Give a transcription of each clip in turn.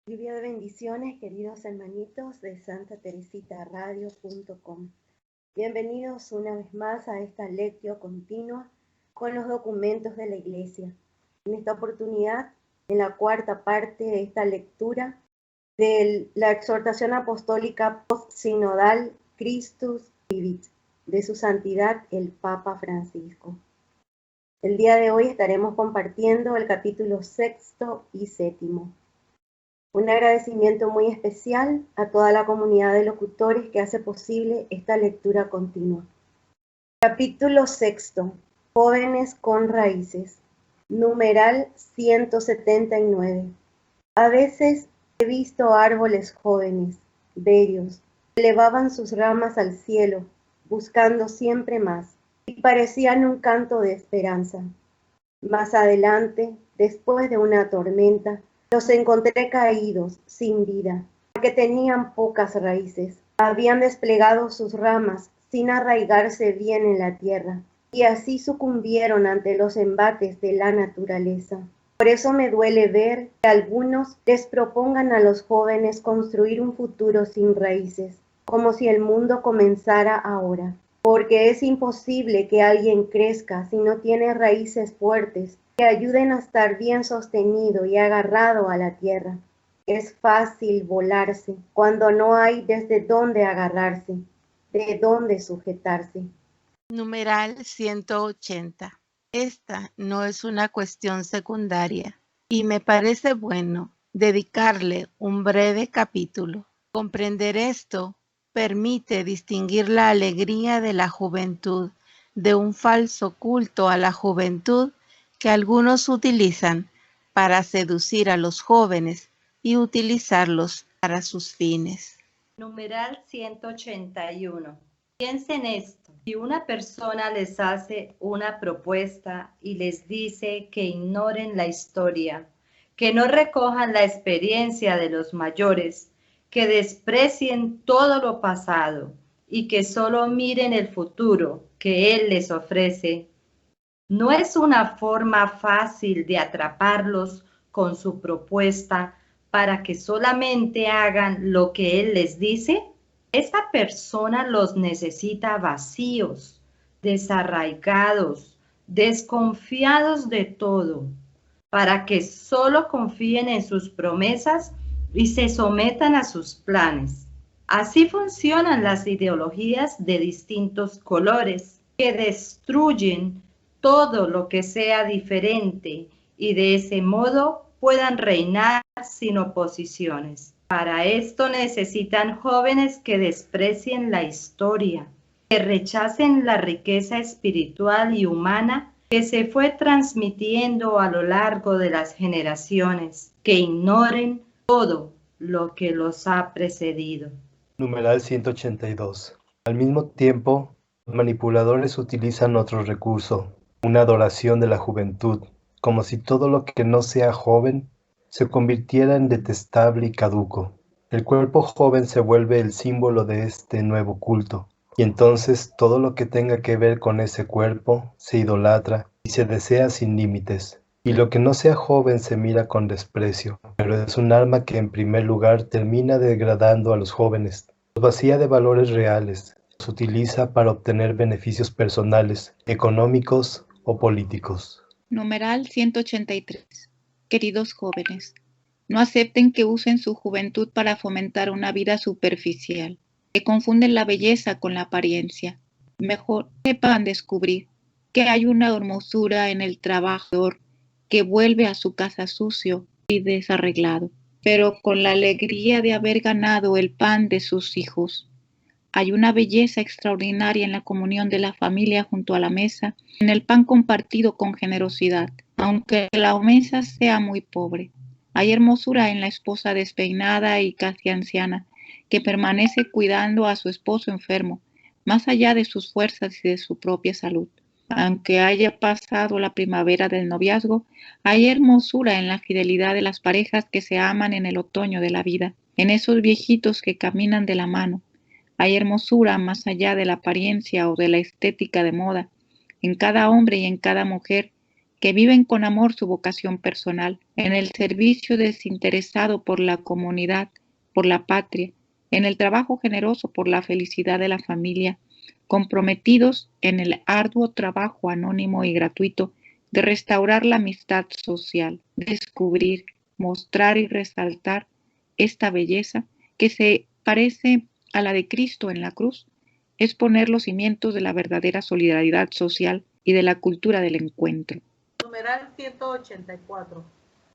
Lluvia de bendiciones, queridos hermanitos de santateresitaradio.com. Bienvenidos una vez más a esta lectio continua con los documentos de la Iglesia. En esta oportunidad, en la cuarta parte de esta lectura de la exhortación apostólica post-sinodal Christus Vivit, de su santidad el Papa Francisco. El día de hoy estaremos compartiendo el capítulo 6 y 7. Un agradecimiento muy especial a toda la comunidad de locutores que hace posible esta lectura continua. Capítulo 6. Jóvenes con raíces. Numeral 179. A veces he visto árboles jóvenes, bellos, que elevaban sus ramas al cielo, buscando siempre más, y parecían un canto de esperanza. Más adelante, después de una tormenta, los encontré caídos, sin vida, porque tenían pocas raíces. Habían desplegado sus ramas sin arraigarse bien en la tierra, y así sucumbieron ante los embates de la naturaleza. Por eso me duele ver que algunos les propongan a los jóvenes construir un futuro sin raíces, como si el mundo comenzara ahora. Porque es imposible que alguien crezca si no tiene raíces fuertes que ayuden a estar bien sostenido y agarrado a la tierra. Es fácil volarse cuando no hay desde dónde agarrarse, de dónde sujetarse. Numeral 180. Esta no es una cuestión secundaria y me parece bueno dedicarle un breve capítulo. Comprender esto permite distinguir la alegría de la juventud de un falso culto a la juventud que algunos utilizan para seducir a los jóvenes y utilizarlos para sus fines. Numeral 181. Piensen esto. Si una persona les hace una propuesta y les dice que ignoren la historia, que no recojan la experiencia de los mayores, que desprecien todo lo pasado y que solo miren el futuro que él les ofrece, ¿no es una forma fácil de atraparlos con su propuesta para que solamente hagan lo que él les dice? Esa persona los necesita vacíos, desarraigados, desconfiados de todo, para que solo confíen en sus promesas y se sometan a sus planes. Así funcionan las ideologías de distintos colores, que destruyen todo lo que sea diferente y de ese modo puedan reinar sin oposiciones. Para esto necesitan jóvenes que desprecien la historia, que rechacen la riqueza espiritual y humana que se fue transmitiendo a lo largo de las generaciones, que ignoren todo lo que los ha precedido. Numeral 182. Al mismo tiempo, los manipuladores utilizan otro recurso, una adoración de la juventud, como si todo lo que no sea joven se convirtiera en detestable y caduco. El cuerpo joven se vuelve el símbolo de este nuevo culto, y entonces todo lo que tenga que ver con ese cuerpo se idolatra y se desea sin límites. Y lo que no sea joven se mira con desprecio, pero es un arma que en primer lugar termina degradando a los jóvenes, los vacía de valores reales, los utiliza para obtener beneficios personales, económicos o políticos. Numeral 183. Queridos jóvenes, no acepten que usen su juventud para fomentar una vida superficial, que confunden la belleza con la apariencia. Mejor sepan descubrir que hay una hermosura en el trabajador que vuelve a su casa sucio y desarreglado, pero con la alegría de haber ganado el pan de sus hijos. Hay una belleza extraordinaria en la comunión de la familia junto a la mesa, en el pan compartido con generosidad, aunque la mesa sea muy pobre. Hay hermosura en la esposa despeinada y casi anciana, que permanece cuidando a su esposo enfermo, más allá de sus fuerzas y de su propia salud. Aunque haya pasado la primavera del noviazgo, hay hermosura en la fidelidad de las parejas que se aman en el otoño de la vida, en esos viejitos que caminan de la mano. Hay hermosura más allá de la apariencia o de la estética de moda, en cada hombre y en cada mujer que viven con amor su vocación personal, en el servicio desinteresado por la comunidad, por la patria, en el trabajo generoso por la felicidad de la familia, comprometidos en el arduo trabajo anónimo y gratuito de restaurar la amistad social, descubrir, mostrar y resaltar esta belleza que se parece a la de Cristo en la cruz, es poner los cimientos de la verdadera solidaridad social y de la cultura del encuentro. Numeral 184.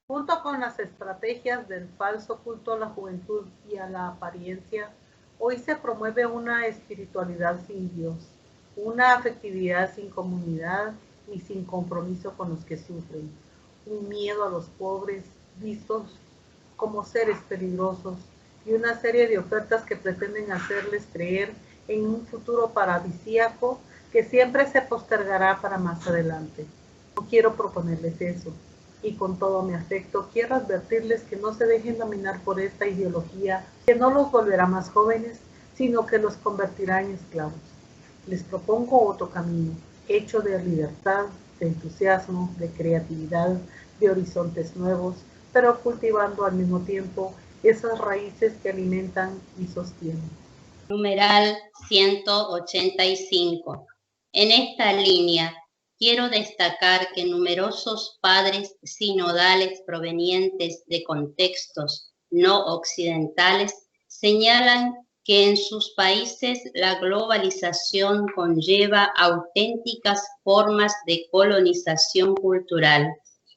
Junto con las estrategias del falso culto a la juventud y a la apariencia, hoy se promueve una espiritualidad sin Dios, una afectividad sin comunidad y sin compromiso con los que sufren, un miedo a los pobres vistos como seres peligrosos y una serie de ofertas que pretenden hacerles creer en un futuro paradisíaco que siempre se postergará para más adelante. No quiero proponerles eso, y con todo mi afecto quiero advertirles que no se dejen dominar por esta ideología que no los volverá más jóvenes, sino que los convertirá en esclavos. Les propongo otro camino, hecho de libertad, de entusiasmo, de creatividad, de horizontes nuevos, pero cultivando al mismo tiempo esas raíces que alimentan y sostienen. Numeral 185. En esta línea, quiero destacar que numerosos padres sinodales provenientes de contextos no occidentales señalan que en sus países la globalización conlleva auténticas formas de colonización cultural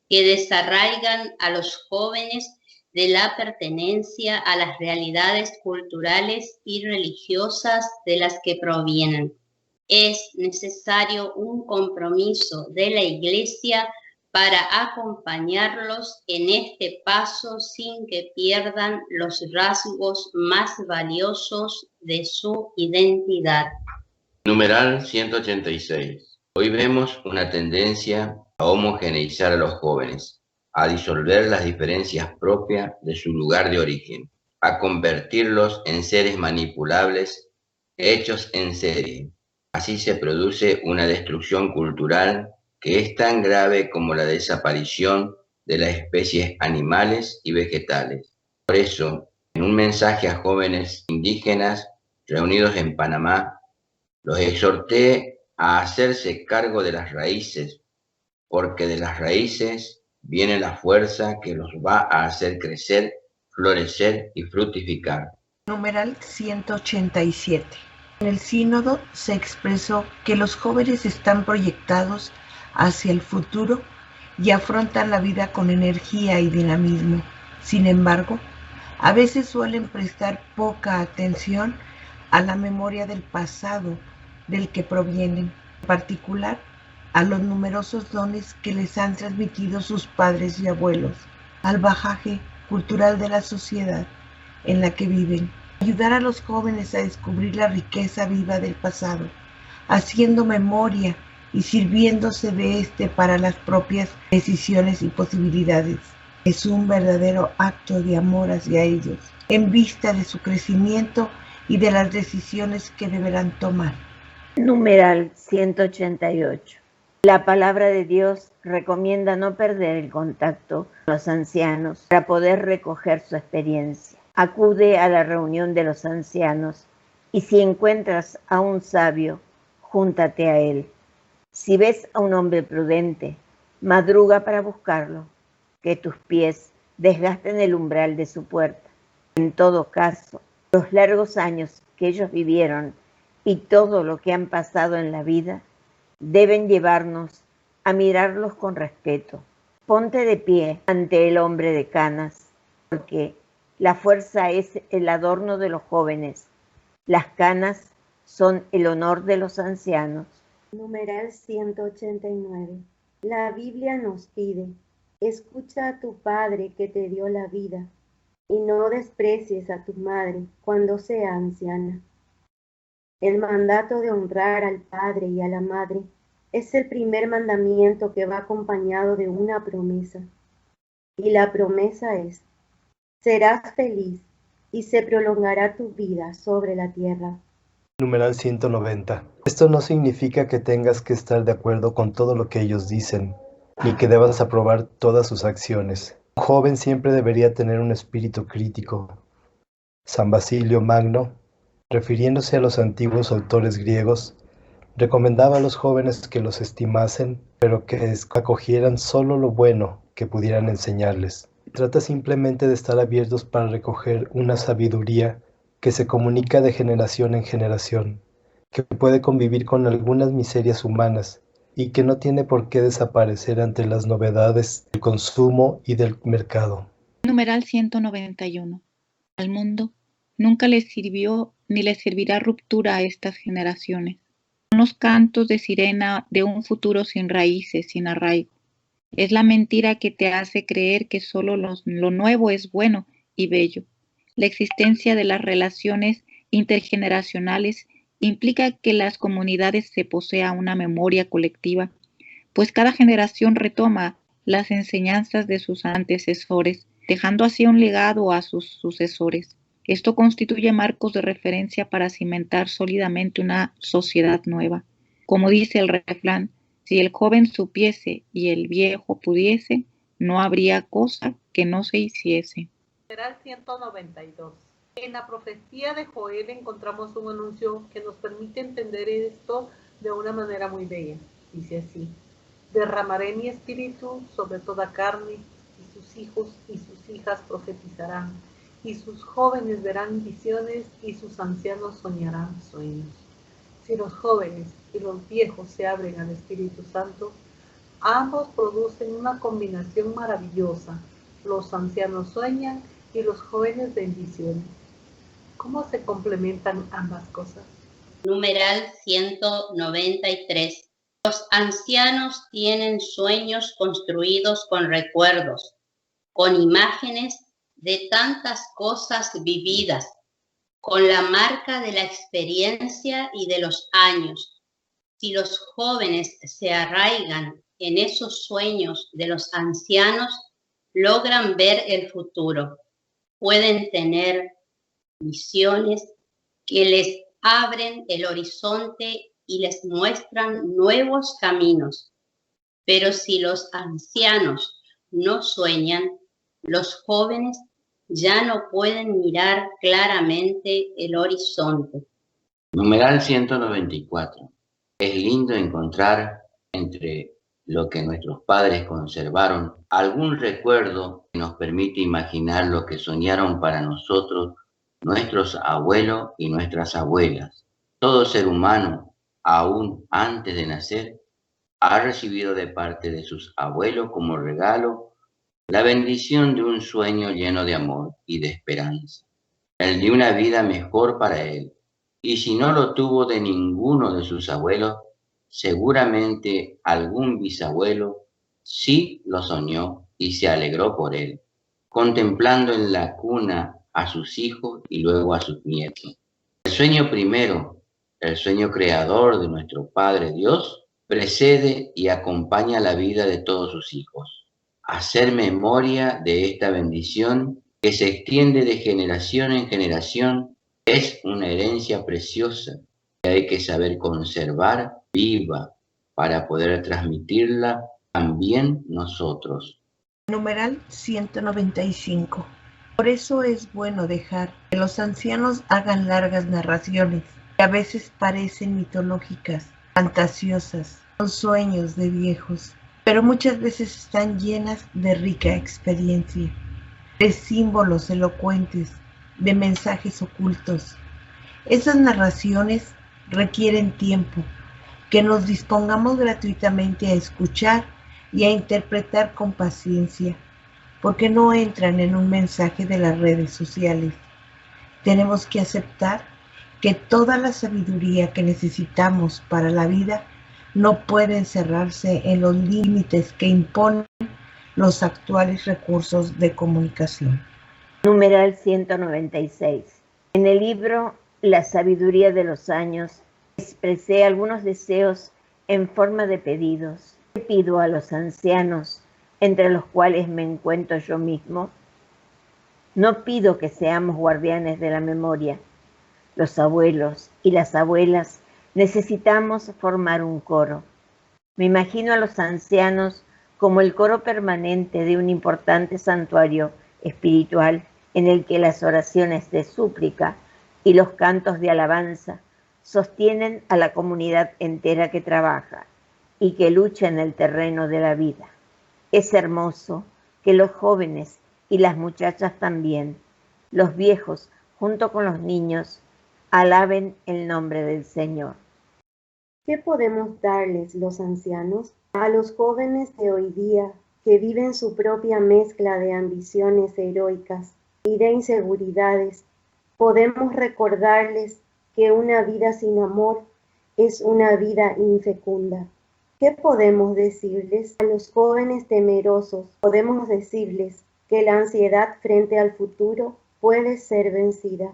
que desarraigan a los jóvenes de la pertenencia a las realidades culturales y religiosas de las que provienen. Es necesario un compromiso de la Iglesia para acompañarlos en este paso sin que pierdan los rasgos más valiosos de su identidad. Numeral 186. Hoy vemos una tendencia a homogeneizar a los jóvenes, a disolver las diferencias propias de su lugar de origen, a convertirlos en seres manipulables, hechos en serie. Así se produce una destrucción cultural que es tan grave como la desaparición de las especies animales y vegetales. Por eso, en un mensaje a jóvenes indígenas reunidos en Panamá, los exhorté a hacerse cargo de las raíces, porque de las raíces viene la fuerza que los va a hacer crecer, florecer y fructificar. Numeral 187. En el sínodo se expresó que los jóvenes están proyectados hacia el futuro y afrontan la vida con energía y dinamismo. Sin embargo, a veces suelen prestar poca atención a la memoria del pasado del que provienen, en particular a los numerosos dones que les han transmitido sus padres y abuelos, al bagaje cultural de la sociedad en la que viven. Ayudar a los jóvenes a descubrir la riqueza viva del pasado, haciendo memoria y sirviéndose de este para las propias decisiones y posibilidades. Es un verdadero acto de amor hacia ellos, en vista de su crecimiento y de las decisiones que deberán tomar. Numeral 188. La palabra de Dios recomienda no perder el contacto con los ancianos para poder recoger su experiencia. Acude a la reunión de los ancianos y si encuentras a un sabio, júntate a él. Si ves a un hombre prudente, madruga para buscarlo, que tus pies desgasten el umbral de su puerta. En todo caso, los largos años que ellos vivieron y todo lo que han pasado en la vida deben llevarnos a mirarlos con respeto. Ponte de pie ante el hombre de canas, porque la fuerza es el adorno de los jóvenes. Las canas son el honor de los ancianos. Numeral 189. La Biblia nos pide, escucha a tu padre que te dio la vida y no desprecies a tu madre cuando sea anciana. El mandato de honrar al padre y a la madre es el primer mandamiento que va acompañado de una promesa. Y la promesa es, serás feliz y se prolongará tu vida sobre la tierra. Numeral 190. Esto no significa que tengas que estar de acuerdo con todo lo que ellos dicen, ni que debas aprobar todas sus acciones. Un joven siempre debería tener un espíritu crítico. San Basilio Magno, refiriéndose a los antiguos autores griegos, recomendaba a los jóvenes que los estimasen, pero que acogieran solo lo bueno que pudieran enseñarles. Trata simplemente de estar abiertos para recoger una sabiduría que se comunica de generación en generación, que puede convivir con algunas miserias humanas y que no tiene por qué desaparecer ante las novedades del consumo y del mercado. Numeral 191. Al mundo nunca le sirvió ni le servirá ruptura a estas generaciones. Son los cantos de sirena de un futuro sin raíces, sin arraigo. Es la mentira que te hace creer que solo lo nuevo es bueno y bello. La existencia de las relaciones intergeneracionales implica que las comunidades se posea una memoria colectiva, pues cada generación retoma las enseñanzas de sus antecesores, dejando así un legado a sus sucesores. Esto constituye marcos de referencia para cimentar sólidamente una sociedad nueva. Como dice el refrán, si el joven supiese y el viejo pudiese, no habría cosa que no se hiciese. Numeral 192. En la profecía de Joel encontramos un anuncio que nos permite entender esto de una manera muy bella. Dice así: derramaré mi espíritu sobre toda carne, y sus hijos y sus hijas profetizarán, y sus jóvenes verán visiones, y sus ancianos soñarán sueños. Si los jóvenes y los viejos se abren al Espíritu Santo, ambos producen una combinación maravillosa. Los ancianos sueñan y los jóvenes ven visiones. ¿Cómo se complementan ambas cosas? Numeral 193. Los ancianos tienen sueños construidos con recuerdos, con imágenes de tantas cosas vividas, con la marca de la experiencia y de los años. Si los jóvenes se arraigan en esos sueños de los ancianos, logran ver el futuro. Pueden tener visiones que les abren el horizonte y les muestran nuevos caminos. Pero si los ancianos no sueñan, los jóvenes ya no pueden mirar claramente el horizonte. Numeral 194. Es lindo encontrar entre lo que nuestros padres conservaron algún recuerdo que nos permite imaginar lo que soñaron para nosotros nuestros abuelos y nuestras abuelas. Todo ser humano, aún antes de nacer, ha recibido de parte de sus abuelos como regalo la bendición de un sueño lleno de amor y de esperanza, el de una vida mejor para él. Y si no lo tuvo de ninguno de sus abuelos, seguramente algún bisabuelo sí lo soñó y se alegró por él, contemplando en la cuna a sus hijos y luego a sus nietos. El sueño primero, el sueño creador de nuestro Padre Dios, precede y acompaña la vida de todos sus hijos. Hacer memoria de esta bendición que se extiende de generación en generación es una herencia preciosa que hay que saber conservar viva para poder transmitirla también nosotros. Numeral 195. Por eso es bueno dejar que los ancianos hagan largas narraciones que a veces parecen mitológicas, fantasiosas, son sueños de viejos, pero muchas veces están llenas de rica experiencia, de símbolos elocuentes, de mensajes ocultos. Esas narraciones requieren tiempo, que nos dispongamos gratuitamente a escuchar y a interpretar con paciencia, porque no entran en un mensaje de las redes sociales. Tenemos que aceptar que toda la sabiduría que necesitamos para la vida no puede encerrarse en los límites que imponen los actuales recursos de comunicación. Numeral 196. En el libro La sabiduría de los años expresé algunos deseos en forma de pedidos. ¿Qué pido a los ancianos, entre los cuales me encuentro yo mismo? No pido que seamos guardianes de la memoria. Los abuelos y las abuelas necesitamos formar un coro. Me imagino a los ancianos como el coro permanente de un importante santuario espiritual en el que las oraciones de súplica y los cantos de alabanza sostienen a la comunidad entera que trabaja y que lucha en el terreno de la vida. Es hermoso que los jóvenes y las muchachas también, los viejos junto con los niños, alaben el nombre del Señor. ¿Qué podemos darles los ancianos a los jóvenes de hoy día que viven su propia mezcla de ambiciones heroicas y de inseguridades? Podemos recordarles que una vida sin amor es una vida infecunda. ¿Qué podemos decirles a los jóvenes temerosos? Podemos decirles que la ansiedad frente al futuro puede ser vencida.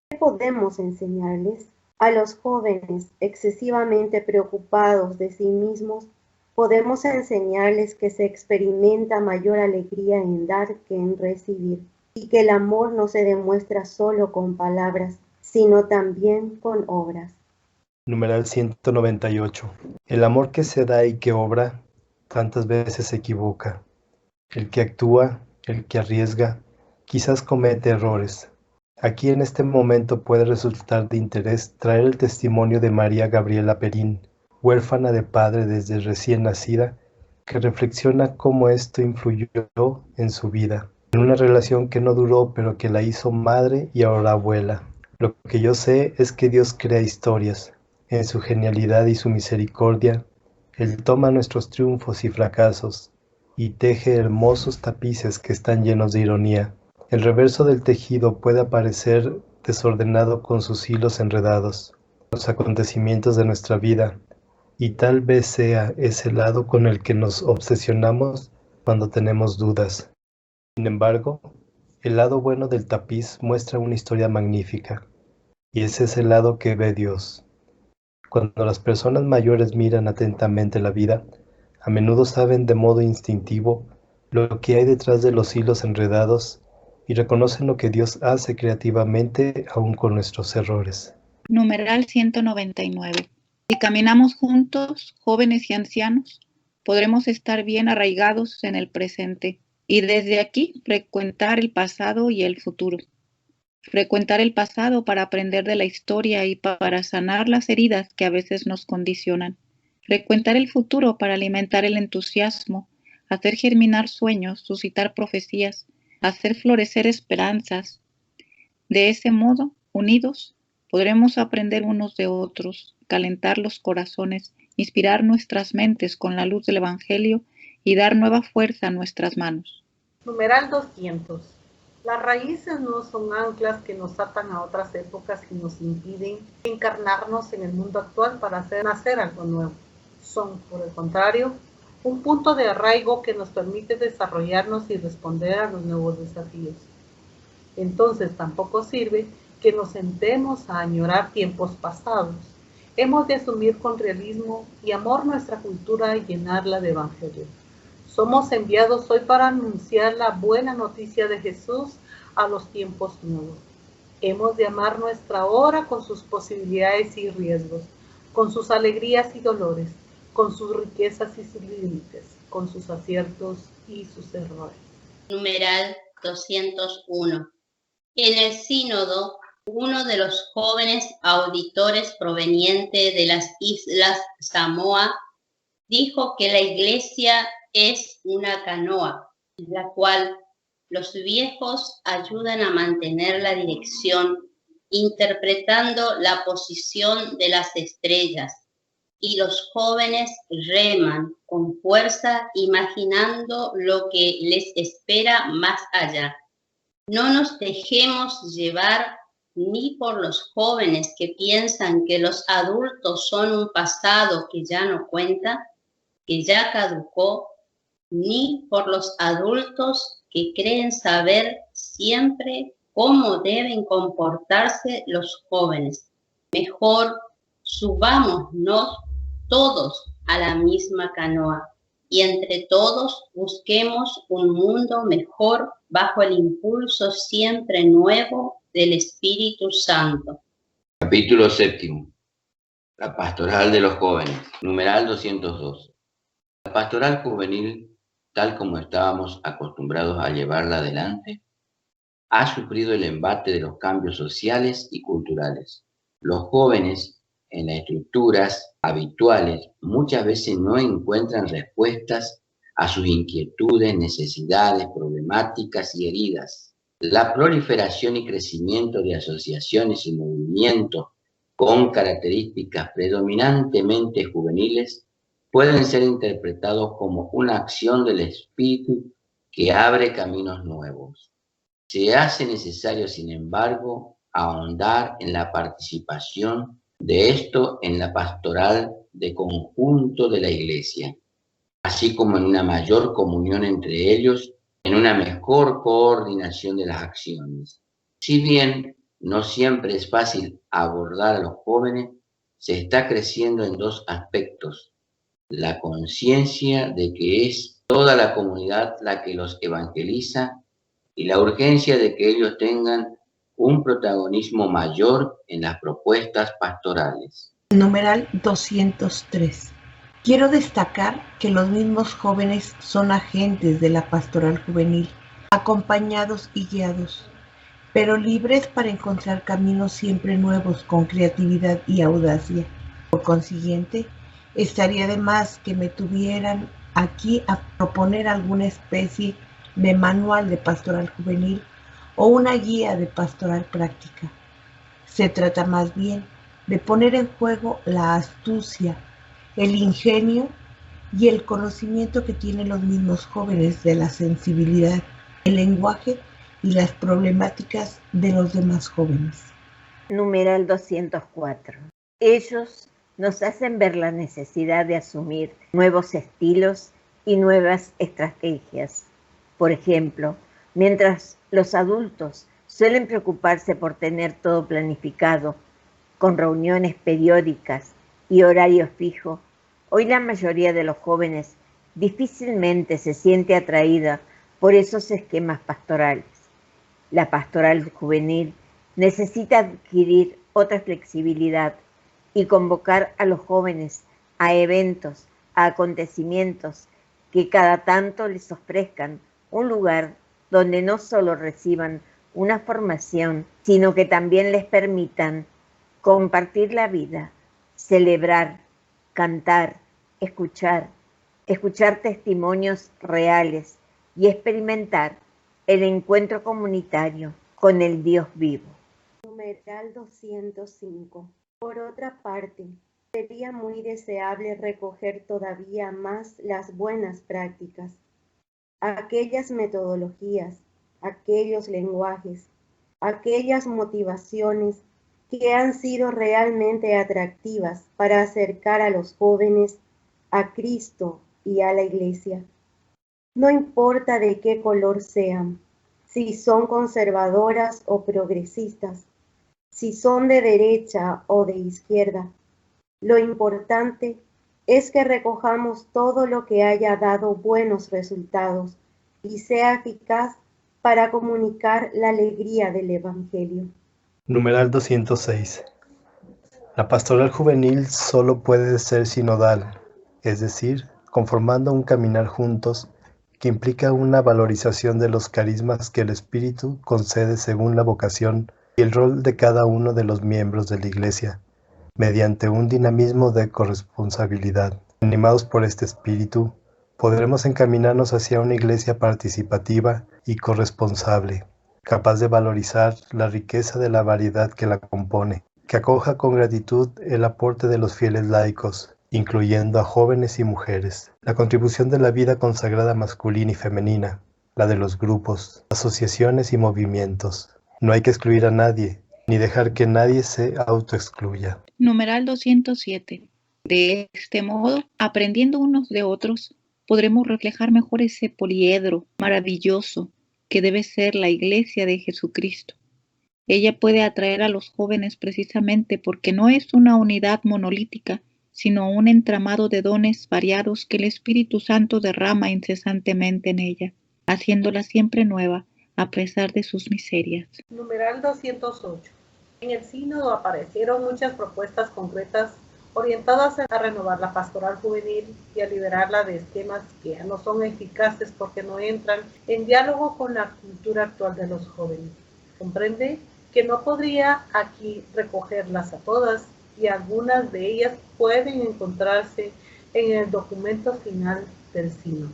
¿Qué podemos enseñarles a los jóvenes excesivamente preocupados de sí mismos? Podemos enseñarles que se experimenta mayor alegría en dar que en recibir, y que el amor no se demuestra solo con palabras, sino también con obras. Numeral 198. El amor que se da y que obra, tantas veces se equivoca. El que actúa, el que arriesga, quizás comete errores. Aquí en este momento puede resultar de interés traer el testimonio de María Gabriela Perín, huérfana de padre desde recién nacida, que reflexiona cómo esto influyó en su vida, en una relación que no duró pero que la hizo madre y ahora abuela. Lo que yo sé es que Dios crea historias. En su genialidad y su misericordia, Él toma nuestros triunfos y fracasos y teje hermosos tapices que están llenos de ironía. El reverso del tejido puede aparecer desordenado con sus hilos enredados, los acontecimientos de nuestra vida, y tal vez sea ese lado con el que nos obsesionamos cuando tenemos dudas. Sin embargo, el lado bueno del tapiz muestra una historia magnífica, y ese es el lado que ve Dios. Cuando las personas mayores miran atentamente la vida, a menudo saben de modo instintivo lo que hay detrás de los hilos enredados y reconocen lo que Dios hace creativamente aún con nuestros errores. Numeral 199. Si caminamos juntos, jóvenes y ancianos, podremos estar bien arraigados en el presente y desde aquí frecuentar el pasado y el futuro. Frecuentar el pasado para aprender de la historia y para sanar las heridas que a veces nos condicionan. Frecuentar el futuro para alimentar el entusiasmo, hacer germinar sueños, suscitar profecías, hacer florecer esperanzas. De ese modo, unidos, podremos aprender unos de otros, calentar los corazones, inspirar nuestras mentes con la luz del Evangelio y dar nueva fuerza a nuestras manos. Numeral 200. Las raíces no son anclas que nos atan a otras épocas y nos impiden encarnarnos en el mundo actual para hacer nacer algo nuevo. Son, por el contrario, un punto de arraigo que nos permite desarrollarnos y responder a los nuevos desafíos. Entonces tampoco sirve que nos sentemos a añorar tiempos pasados. Hemos de asumir con realismo y amor nuestra cultura y llenarla de evangelio. Somos enviados hoy para anunciar la buena noticia de Jesús a los tiempos nuevos. Hemos de amar nuestra hora con sus posibilidades y riesgos, con sus alegrías y dolores, con sus riquezas y sus límites, con sus aciertos y sus errores. Numeral 201. En el sínodo, uno de los jóvenes auditores proveniente de las islas Samoa dijo que la iglesia es una canoa, en la cual los viejos ayudan a mantener la dirección, interpretando la posición de las estrellas, y los jóvenes reman con fuerza, imaginando lo que les espera más allá. No nos dejemos llevar ni por los jóvenes que piensan que los adultos son un pasado que ya no cuenta, que ya caducó, ni por los adultos que creen saber siempre cómo deben comportarse los jóvenes. Mejor subámonos todos a la misma canoa y entre todos busquemos un mundo mejor bajo el impulso siempre nuevo del Espíritu Santo. Capítulo 7. La pastoral de los jóvenes. Numeral 202. La pastoral juvenil tal como estábamos acostumbrados a llevarla adelante, ha sufrido el embate de los cambios sociales y culturales. Los jóvenes, en las estructuras habituales, muchas veces no encuentran respuestas a sus inquietudes, necesidades, problemáticas y heridas. La proliferación y crecimiento de asociaciones y movimientos con características predominantemente juveniles pueden ser interpretados como una acción del espíritu que abre caminos nuevos. Se hace necesario, sin embargo, ahondar en la participación de esto en la pastoral de conjunto de la Iglesia, así como en una mayor comunión entre ellos, en una mejor coordinación de las acciones. Si bien no siempre es fácil abordar a los jóvenes, se está creciendo en dos aspectos: la conciencia de que es toda la comunidad la que los evangeliza y la urgencia de que ellos tengan un protagonismo mayor en las propuestas pastorales. Numeral 203. Quiero destacar que los mismos jóvenes son agentes de la pastoral juvenil, acompañados y guiados, pero libres para encontrar caminos siempre nuevos con creatividad y audacia. Por consiguiente, estaría de más que me tuvieran aquí a proponer alguna especie de manual de pastoral juvenil o una guía de pastoral práctica. Se trata más bien de poner en juego la astucia, el ingenio y el conocimiento que tienen los mismos jóvenes de la sensibilidad, el lenguaje y las problemáticas de los demás jóvenes. Numeral 204. Ellos nos hacen ver la necesidad de asumir nuevos estilos y nuevas estrategias. Por ejemplo, mientras los adultos suelen preocuparse por tener todo planificado, con reuniones periódicas y horarios fijos, hoy la mayoría de los jóvenes difícilmente se siente atraída por esos esquemas pastorales. La pastoral juvenil necesita adquirir otra flexibilidad y convocar a los jóvenes a eventos, a acontecimientos que cada tanto les ofrezcan un lugar donde no solo reciban una formación, sino que también les permitan compartir la vida, celebrar, cantar, escuchar testimonios reales y experimentar el encuentro comunitario con el Dios vivo. Numeral 205. Por otra parte, sería muy deseable recoger todavía más las buenas prácticas, aquellas metodologías, aquellos lenguajes, aquellas motivaciones que han sido realmente atractivas para acercar a los jóvenes a Cristo y a la Iglesia. No importa de qué color sean, si son conservadoras o progresistas, si son de derecha o de izquierda. Lo importante es que recojamos todo lo que haya dado buenos resultados y sea eficaz para comunicar la alegría del Evangelio. Numeral 206. La pastoral juvenil solo puede ser sinodal, es decir, conformando un caminar juntos que implica una valorización de los carismas que el Espíritu concede según la vocación y el rol de cada uno de los miembros de la Iglesia, mediante un dinamismo de corresponsabilidad. Animados por este espíritu, podremos encaminarnos hacia una Iglesia participativa y corresponsable, capaz de valorizar la riqueza de la variedad que la compone, que acoja con gratitud el aporte de los fieles laicos, incluyendo a jóvenes y mujeres, la contribución de la vida consagrada masculina y femenina, la de los grupos, asociaciones y movimientos. No hay que excluir a nadie, ni dejar que nadie se autoexcluya. Numeral 207. De este modo, aprendiendo unos de otros, podremos reflejar mejor ese poliedro maravilloso que debe ser la Iglesia de Jesucristo. Ella puede atraer a los jóvenes precisamente porque no es una unidad monolítica, sino un entramado de dones variados que el Espíritu Santo derrama incesantemente en ella, haciéndola siempre nueva a pesar de sus miserias. Numeral 208. En el sínodo aparecieron muchas propuestas concretas orientadas a renovar la pastoral juvenil y a liberarla de esquemas que ya no son eficaces porque no entran en diálogo con la cultura actual de los jóvenes. Comprende que no podría aquí recogerlas a todas y algunas de ellas pueden encontrarse en el documento final del sínodo.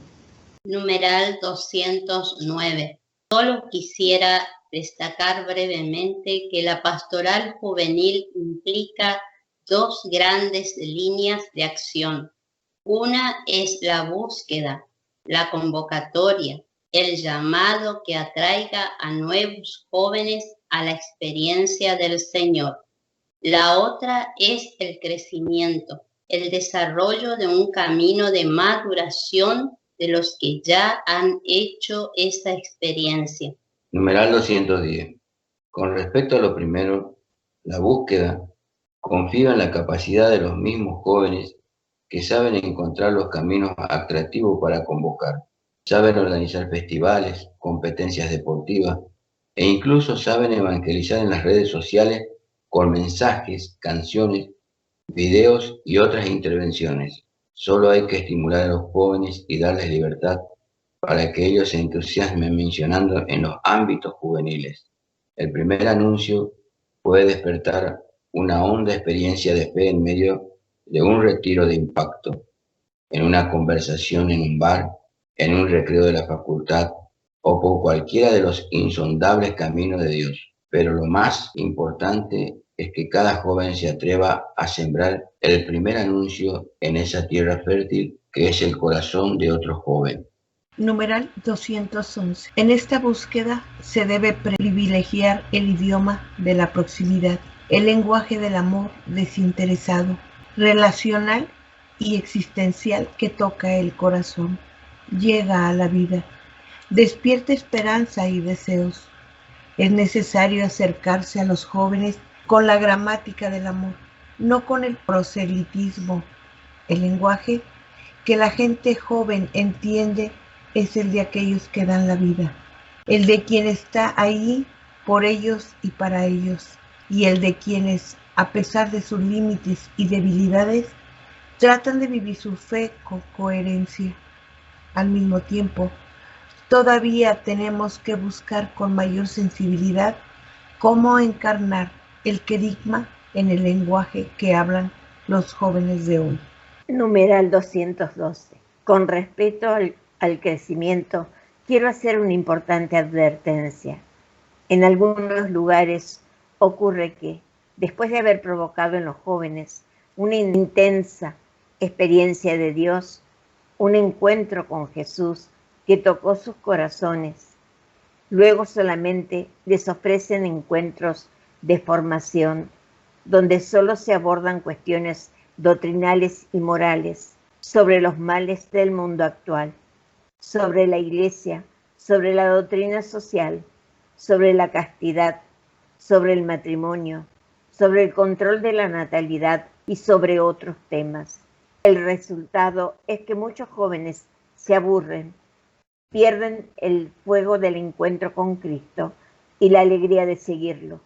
Numeral 209. Solo quisiera destacar brevemente que la pastoral juvenil implica dos grandes líneas de acción. Una es la búsqueda, la convocatoria, el llamado que atraiga a nuevos jóvenes a la experiencia del Señor. La otra es el crecimiento, el desarrollo de un camino de maduración de los que ya han hecho esa experiencia. Numeral 210. Con respecto a lo primero, la búsqueda, confío en la capacidad de los mismos jóvenes que saben encontrar los caminos atractivos para convocar, saben organizar festivales, competencias deportivas e incluso saben evangelizar en las redes sociales con mensajes, canciones, videos y otras intervenciones. Solo hay que estimular a los jóvenes y darles libertad para que ellos se entusiasmen mencionando en los ámbitos juveniles. El primer anuncio puede despertar una honda experiencia de fe en medio de un retiro de impacto, en una conversación en un bar, en un recreo de la facultad o por cualquiera de los insondables caminos de Dios. Pero lo más importante es que cada joven se atreva a sembrar el primer anuncio en esa tierra fértil que es el corazón de otro joven. Numeral 211. En esta búsqueda se debe privilegiar el idioma de la proximidad, el lenguaje del amor desinteresado, relacional y existencial que toca el corazón, llega a la vida, despierta esperanza y deseos. Es necesario acercarse a los jóvenes con la gramática del amor, no con el proselitismo. El lenguaje que la gente joven entiende es el de aquellos que dan la vida, el de quien está ahí por ellos y para ellos, y el de quienes, a pesar de sus límites y debilidades, tratan de vivir su fe con coherencia. Al mismo tiempo, todavía tenemos que buscar con mayor sensibilidad cómo encarnar el querigma en el lenguaje que hablan los jóvenes de hoy. Numeral 212. Con respecto al crecimiento, quiero hacer una importante advertencia. En algunos lugares ocurre que, después de haber provocado en los jóvenes una intensa experiencia de Dios, un encuentro con Jesús que tocó sus corazones, luego solamente les ofrecen encuentros de formación, donde solo se abordan cuestiones doctrinales y morales sobre los males del mundo actual, sobre la Iglesia, sobre la doctrina social, sobre la castidad, sobre el matrimonio, sobre el control de la natalidad y sobre otros temas. El resultado es que muchos jóvenes se aburren, pierden el fuego del encuentro con Cristo y la alegría de seguirlo.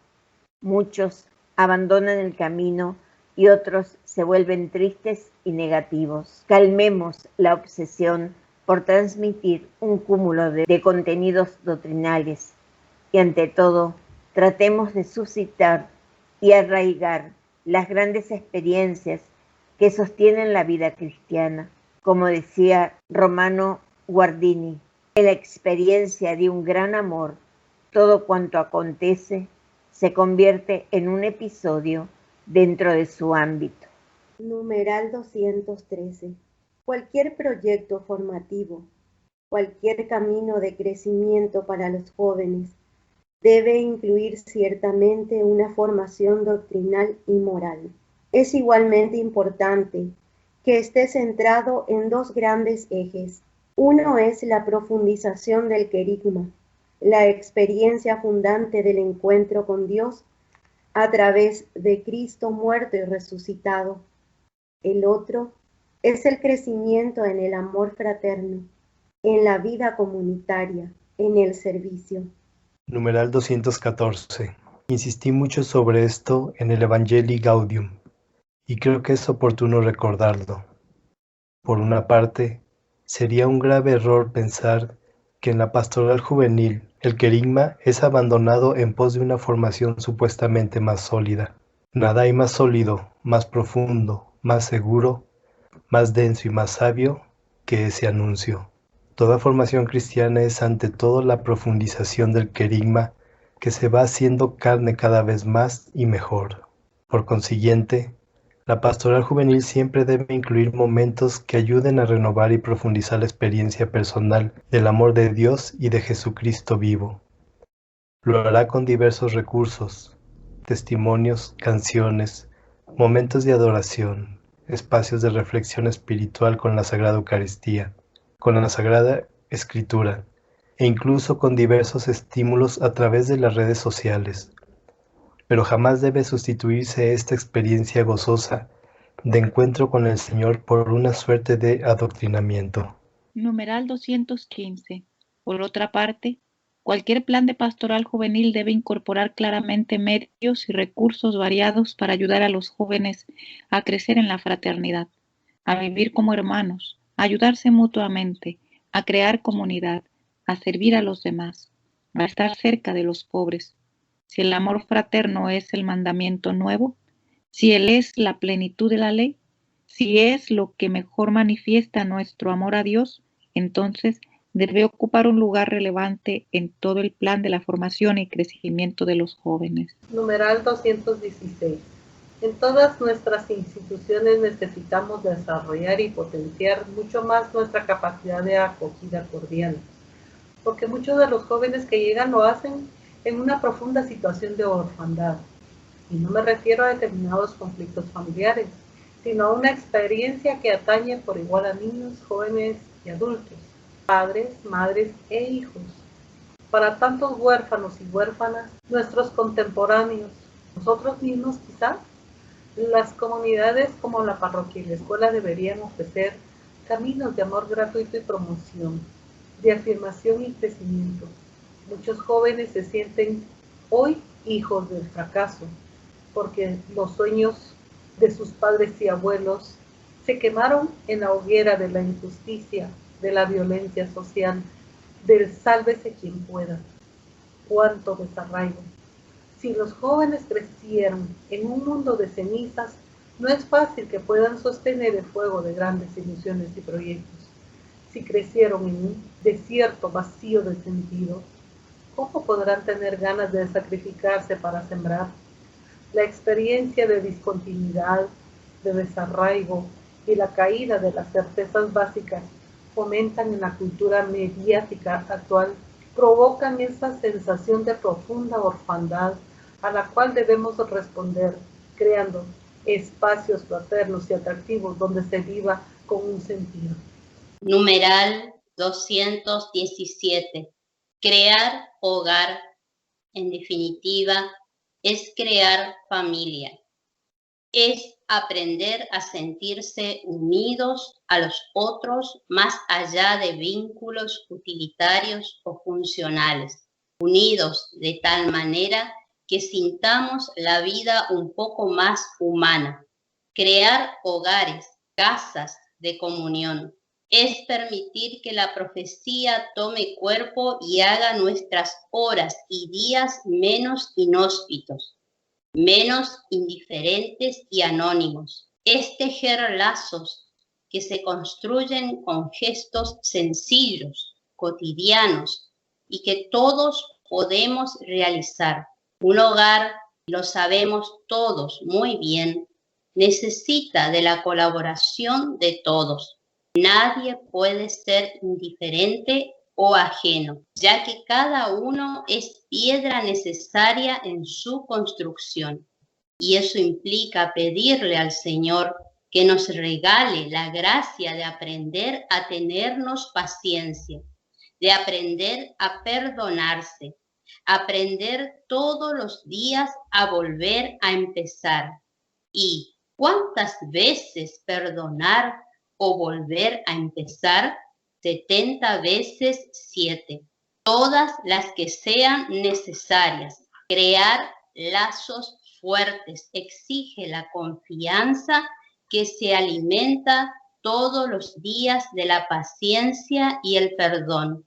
Muchos abandonan el camino y otros se vuelven tristes y negativos. Calmemos la obsesión por transmitir un cúmulo de contenidos doctrinales y, ante todo, tratemos de suscitar y arraigar las grandes experiencias que sostienen la vida cristiana. Como decía Romano Guardini, en la experiencia de un gran amor, todo cuanto acontece se convierte en un episodio dentro de su ámbito. Numeral 213. Cualquier proyecto formativo, cualquier camino de crecimiento para los jóvenes debe incluir ciertamente una formación doctrinal y moral. Es igualmente importante que esté centrado en dos grandes ejes. Uno es la profundización del querigma, la experiencia fundante del encuentro con Dios a través de Cristo muerto y resucitado. El otro es el crecimiento en el amor fraterno, en la vida comunitaria, en el servicio. Numeral 214. Insistí mucho sobre esto en el Evangelii Gaudium. y creo que es oportuno recordarlo. Por una parte, sería un grave error pensar que en la pastoral juvenil el querigma es abandonado en pos de una formación supuestamente más sólida. Nada hay más sólido, más profundo, más seguro, más denso y más sabio que ese anuncio. Toda formación cristiana es ante todo la profundización del querigma que se va haciendo carne cada vez más y mejor. Por consiguiente, la pastoral juvenil siempre debe incluir momentos que ayuden a renovar y profundizar la experiencia personal del amor de Dios y de Jesucristo vivo. Lo hará con diversos recursos, testimonios, canciones, momentos de adoración, espacios de reflexión espiritual con la Sagrada Eucaristía, con la Sagrada Escritura, e incluso con diversos estímulos a través de las redes sociales. Pero jamás debe sustituirse esta experiencia gozosa de encuentro con el Señor por una suerte de adoctrinamiento. Numeral 215. Por otra parte, cualquier plan de pastoral juvenil debe incorporar claramente medios y recursos variados para ayudar a los jóvenes a crecer en la fraternidad, a vivir como hermanos, a ayudarse mutuamente, a crear comunidad, a servir a los demás, a estar cerca de los pobres. Si el amor fraterno es el mandamiento nuevo, si él es la plenitud de la ley, si es lo que mejor manifiesta nuestro amor a Dios, entonces debe ocupar un lugar relevante en todo el plan de la formación y crecimiento de los jóvenes. Numeral 216. En todas nuestras instituciones necesitamos desarrollar y potenciar mucho más nuestra capacidad de acogida cordial, porque muchos de los jóvenes que llegan lo hacen en una profunda situación de orfandad. Y no me refiero a determinados conflictos familiares, sino a una experiencia que atañe por igual a niños, jóvenes y adultos, padres, madres e hijos. Para tantos huérfanos y huérfanas, nuestros contemporáneos, nosotros mismos quizás, las comunidades como la parroquia y la escuela deberían ofrecer caminos de amor gratuito y promoción, de afirmación y crecimiento. Muchos jóvenes se sienten hoy hijos del fracaso, porque los sueños de sus padres y abuelos se quemaron en la hoguera de la injusticia, de la violencia social, del sálvese quien pueda. ¡Cuánto desarraigo! Si los jóvenes crecieron en un mundo de cenizas, no es fácil que puedan sostener el fuego de grandes ilusiones y proyectos. Si crecieron en un desierto vacío de sentido, ¿cómo podrán tener ganas de sacrificarse para sembrar? La experiencia de discontinuidad, de desarraigo y la caída de las certezas básicas fomentan en la cultura mediática actual, provocan esa sensación de profunda orfandad a la cual debemos responder, creando espacios fraternos y atractivos donde se viva con un sentido. Numeral 217. Crear hogar, en definitiva, es crear familia. Es aprender a sentirse unidos a los otros más allá de vínculos utilitarios o funcionales, unidos de tal manera que sintamos la vida un poco más humana. Crear hogares, casas de comunión. Es permitir que la profecía tome cuerpo y haga nuestras horas y días menos inhóspitos, menos indiferentes y anónimos. Es tejer lazos que se construyen con gestos sencillos, cotidianos, y que todos podemos realizar. Un hogar, lo sabemos todos muy bien, necesita de la colaboración de todos. Nadie puede ser indiferente o ajeno, ya que cada uno es piedra necesaria en su construcción. Y eso implica pedirle al Señor que nos regale la gracia de aprender a tenernos paciencia, de aprender a perdonarse, aprender todos los días a volver a empezar. ¿Y cuántas veces perdonar o volver a empezar? 70 veces 7. Todas las que sean necesarias. Crear lazos fuertes, exige la confianza que se alimenta todos los días de la paciencia y el perdón.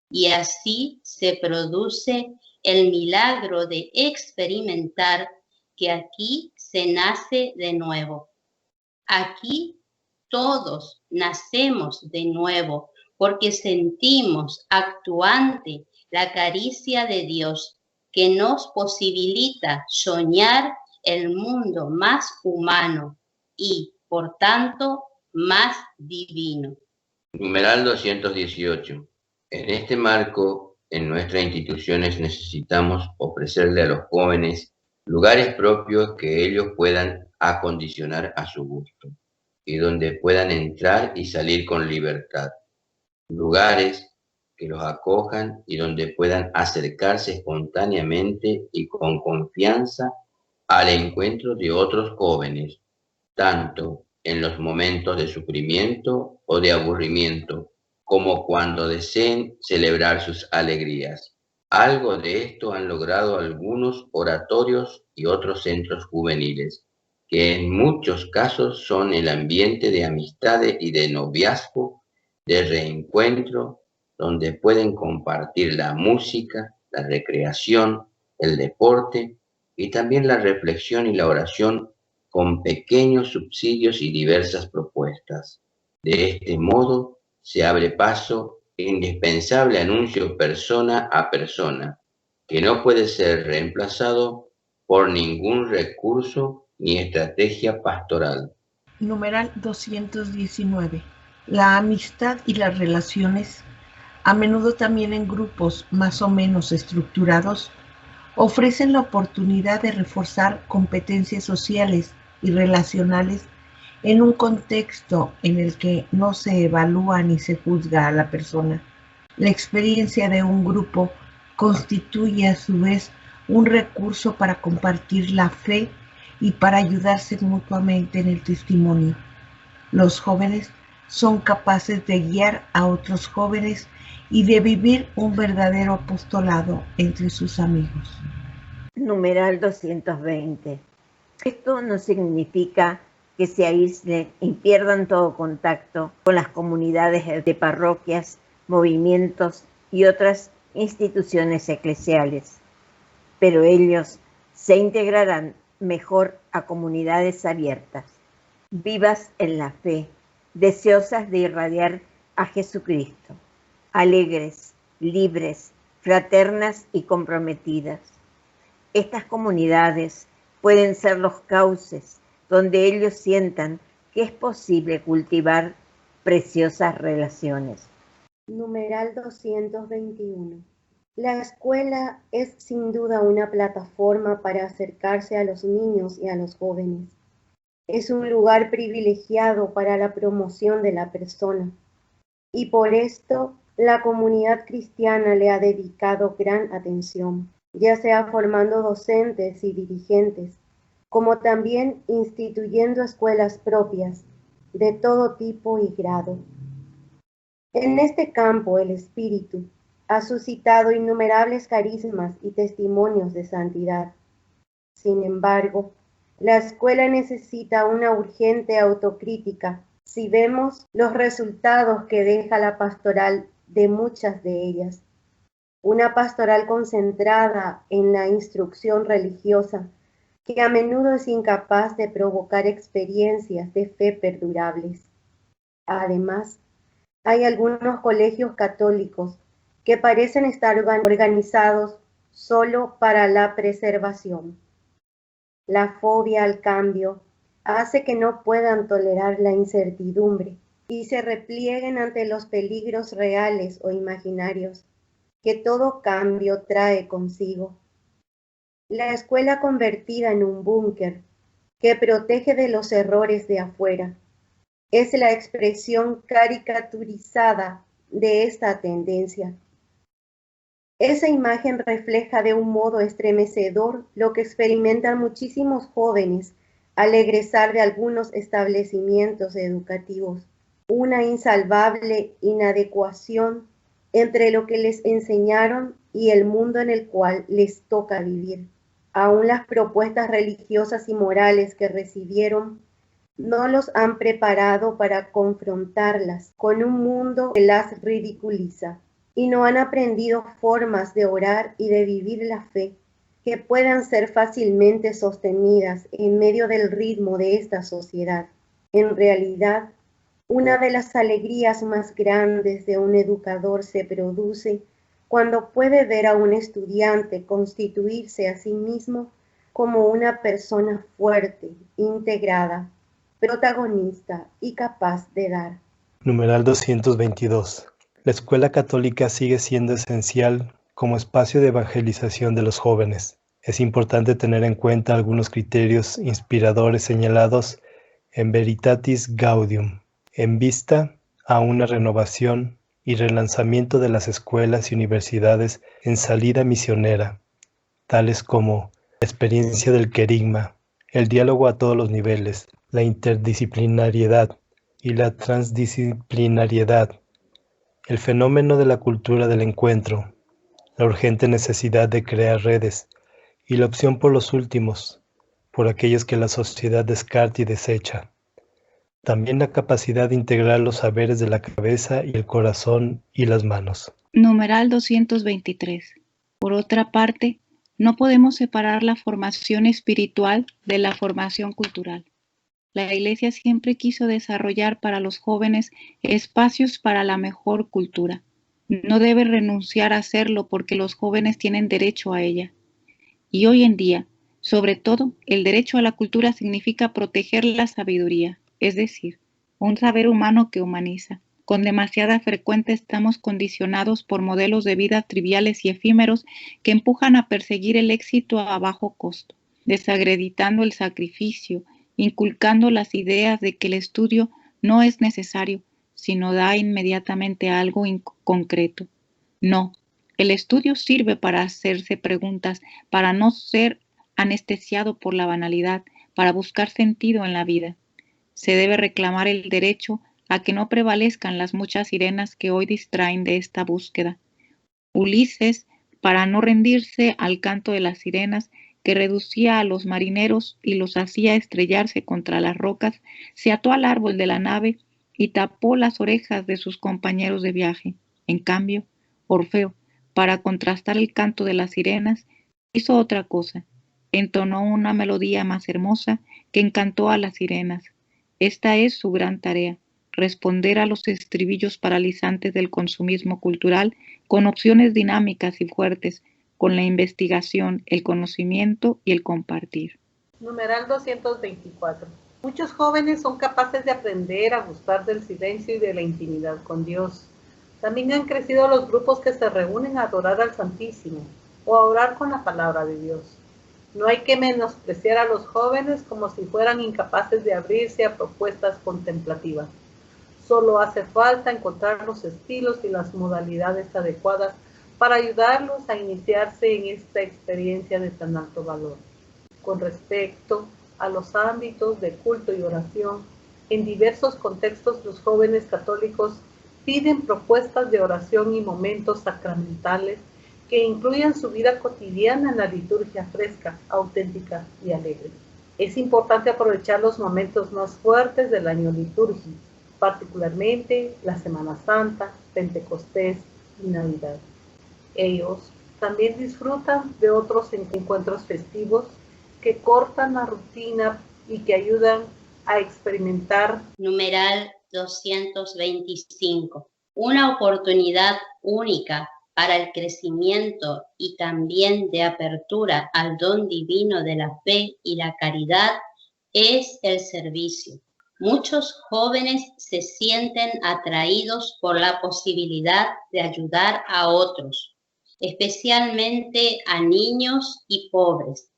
Y así se produce el milagro de experimentar que aquí se nace de nuevo. Aquí todos nacemos de nuevo porque sentimos actuante la caricia de Dios que nos posibilita soñar el mundo más humano y, por tanto, más divino. Numeral 218. En este marco, en nuestras instituciones necesitamos ofrecerle a los jóvenes lugares propios que ellos puedan acondicionar a su gusto y donde puedan entrar y salir con libertad. Lugares que los acojan y donde puedan acercarse espontáneamente y con confianza al encuentro de otros jóvenes, tanto en los momentos de sufrimiento o de aburrimiento, como cuando deseen celebrar sus alegrías. Algo de esto han logrado algunos oratorios y otros centros juveniles, que en muchos casos son el ambiente de amistad y de noviazgo, de reencuentro, donde pueden compartir la música, la recreación, el deporte y también la reflexión y la oración con pequeños subsidios y diversas propuestas. De este modo se abre paso indispensable anuncio persona a persona, que no puede ser reemplazado por ningún recurso ni estrategia pastoral. Numeral 219. La amistad y las relaciones, a menudo también en grupos más o menos estructurados, ofrecen la oportunidad de reforzar competencias sociales y relacionales en un contexto en el que no se evalúa ni se juzga a la persona. La experiencia de un grupo constituye a su vez un recurso para compartir la fe y para ayudarse mutuamente en el testimonio. Los jóvenes son capaces de guiar a otros jóvenes y de vivir un verdadero apostolado entre sus amigos. Numeral 220. Esto no significa que se aíslen y pierdan todo contacto con las comunidades de parroquias, movimientos y otras instituciones eclesiales, pero ellos se integrarán mejor a comunidades abiertas, vivas en la fe, deseosas de irradiar a Jesucristo, alegres, libres, fraternas y comprometidas. Estas comunidades pueden ser los cauces donde ellos sientan que es posible cultivar preciosas relaciones. Numeral 221. La escuela es sin duda una plataforma para acercarse a los niños y a los jóvenes. Es un lugar privilegiado para la promoción de la persona y por esto la comunidad cristiana le ha dedicado gran atención, ya sea formando docentes y dirigentes, como también instituyendo escuelas propias de todo tipo y grado. En este campo el Espíritu ha suscitado innumerables carismas y testimonios de santidad. Sin embargo, la escuela necesita una urgente autocrítica si vemos los resultados que deja la pastoral de muchas de ellas. Una pastoral concentrada en la instrucción religiosa, que a menudo es incapaz de provocar experiencias de fe perdurables. Además, hay algunos colegios católicos que parecen estar organizados solo para la preservación. La fobia al cambio hace que no puedan tolerar la incertidumbre y se replieguen ante los peligros reales o imaginarios que todo cambio trae consigo. La escuela convertida en un búnker que protege de los errores de afuera es la expresión caricaturizada de esta tendencia. Esa imagen refleja de un modo estremecedor lo que experimentan muchísimos jóvenes al egresar de algunos establecimientos educativos, una insalvable inadecuación entre lo que les enseñaron y el mundo en el cual les toca vivir. Aún las propuestas religiosas y morales que recibieron no los han preparado para confrontarlas con un mundo que las ridiculiza, y no han aprendido formas de orar y de vivir la fe que puedan ser fácilmente sostenidas en medio del ritmo de esta sociedad. En realidad, una de las alegrías más grandes de un educador se produce cuando puede ver a un estudiante constituirse a sí mismo como una persona fuerte, integrada, protagonista y capaz de dar. Numeral 222. La escuela católica sigue siendo esencial como espacio de evangelización de los jóvenes. Es importante tener en cuenta algunos criterios inspiradores señalados en Veritatis Gaudium, en vista a una renovación y relanzamiento de las escuelas y universidades en salida misionera, tales como la experiencia del querigma, el diálogo a todos los niveles, la interdisciplinariedad y la transdisciplinariedad, el fenómeno de la cultura del encuentro, la urgente necesidad de crear redes y la opción por los últimos, por aquellos que la sociedad descarta y desecha. También la capacidad de integrar los saberes de la cabeza y el corazón y las manos. Numeral 223. Por otra parte, no podemos separar la formación espiritual de la formación cultural. La Iglesia siempre quiso desarrollar para los jóvenes espacios para la mejor cultura. No debe renunciar a hacerlo porque los jóvenes tienen derecho a ella. Y hoy en día, sobre todo, el derecho a la cultura significa proteger la sabiduría, es decir, un saber humano que humaniza. Con demasiada frecuencia estamos condicionados por modelos de vida triviales y efímeros que empujan a perseguir el éxito a bajo costo, desacreditando el sacrificio, inculcando las ideas de que el estudio no es necesario, sino da inmediatamente algo concreto. No, el estudio sirve para hacerse preguntas, para no ser anestesiado por la banalidad, para buscar sentido en la vida. Se debe reclamar el derecho a que no prevalezcan las muchas sirenas que hoy distraen de esta búsqueda. Ulises, para no rendirse al canto de las sirenas que reducía a los marineros y los hacía estrellarse contra las rocas, se ató al árbol de la nave y tapó las orejas de sus compañeros de viaje. En cambio, Orfeo, para contrastar el canto de las sirenas, hizo otra cosa. Entonó una melodía más hermosa que encantó a las sirenas. Esta es su gran tarea, responder a los estribillos paralizantes del consumismo cultural con opciones dinámicas y fuertes, con la investigación, el conocimiento y el compartir. Numeral 224. Muchos jóvenes son capaces de aprender a gustar del silencio y de la intimidad con Dios. También han crecido los grupos que se reúnen a adorar al Santísimo o a orar con la palabra de Dios. No hay que menospreciar a los jóvenes como si fueran incapaces de abrirse a propuestas contemplativas. Solo hace falta encontrar los estilos y las modalidades adecuadas para ayudarlos a iniciarse en esta experiencia de tan alto valor. Con respecto a los ámbitos de culto y oración, en diversos contextos los jóvenes católicos piden propuestas de oración y momentos sacramentales que incluyan su vida cotidiana en la liturgia fresca, auténtica y alegre. Es importante aprovechar los momentos más fuertes del año litúrgico, particularmente la Semana Santa, Pentecostés y Navidad. Ellos también disfrutan de otros encuentros festivos que cortan la rutina y que ayudan a experimentar. Numeral 225. Una oportunidad única para el crecimiento y también de apertura al don divino de la fe y la caridad es el servicio. Muchos jóvenes se sienten atraídos por la posibilidad de ayudar a otros, especialmente a niños y pobres.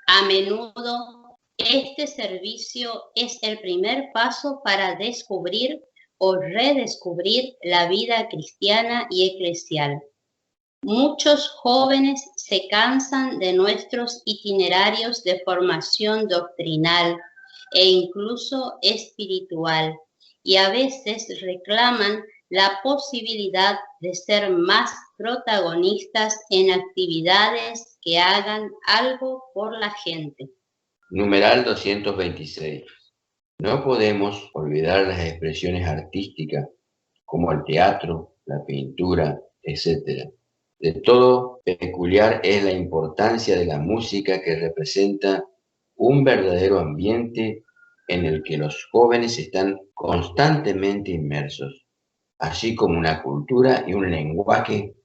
A menudo, este servicio es el primer paso para descubrir o redescubrir la vida cristiana y eclesial. Muchos jóvenes se cansan de nuestros itinerarios de formación doctrinal e incluso espiritual, y a veces reclaman la posibilidad de ser más protagonistas en actividades que hagan algo por la gente. Numeral 226. No podemos olvidar las expresiones artísticas como el teatro, la pintura, etc. De todo peculiar es la importancia de la música, que representa un verdadero ambiente en el que los jóvenes están constantemente inmersos, así como una cultura y un lenguaje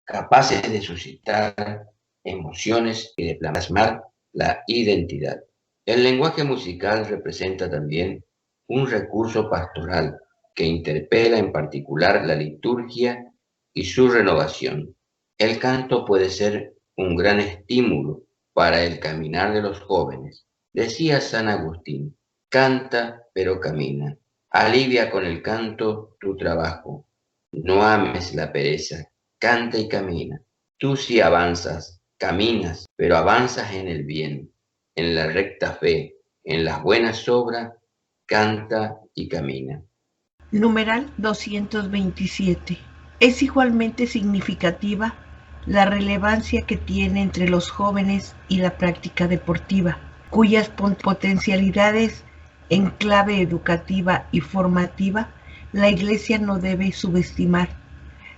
capaces de suscitar emociones y de plasmar la identidad. El lenguaje musical representa también un recurso pastoral que interpela en particular la liturgia y su renovación. El canto puede ser un gran estímulo para el caminar de los jóvenes. Decía San Agustín: canta pero camina. Alivia con el canto tu trabajo. No ames la pereza. Canta y camina. Tú sí avanzas, caminas, pero avanzas en el bien, en la recta fe, en las buenas obras. Canta y camina. Numeral 227. Es igualmente significativa la relevancia que tiene entre los jóvenes y la práctica deportiva, cuyas potencialidades en clave educativa y formativa la Iglesia no debe subestimar,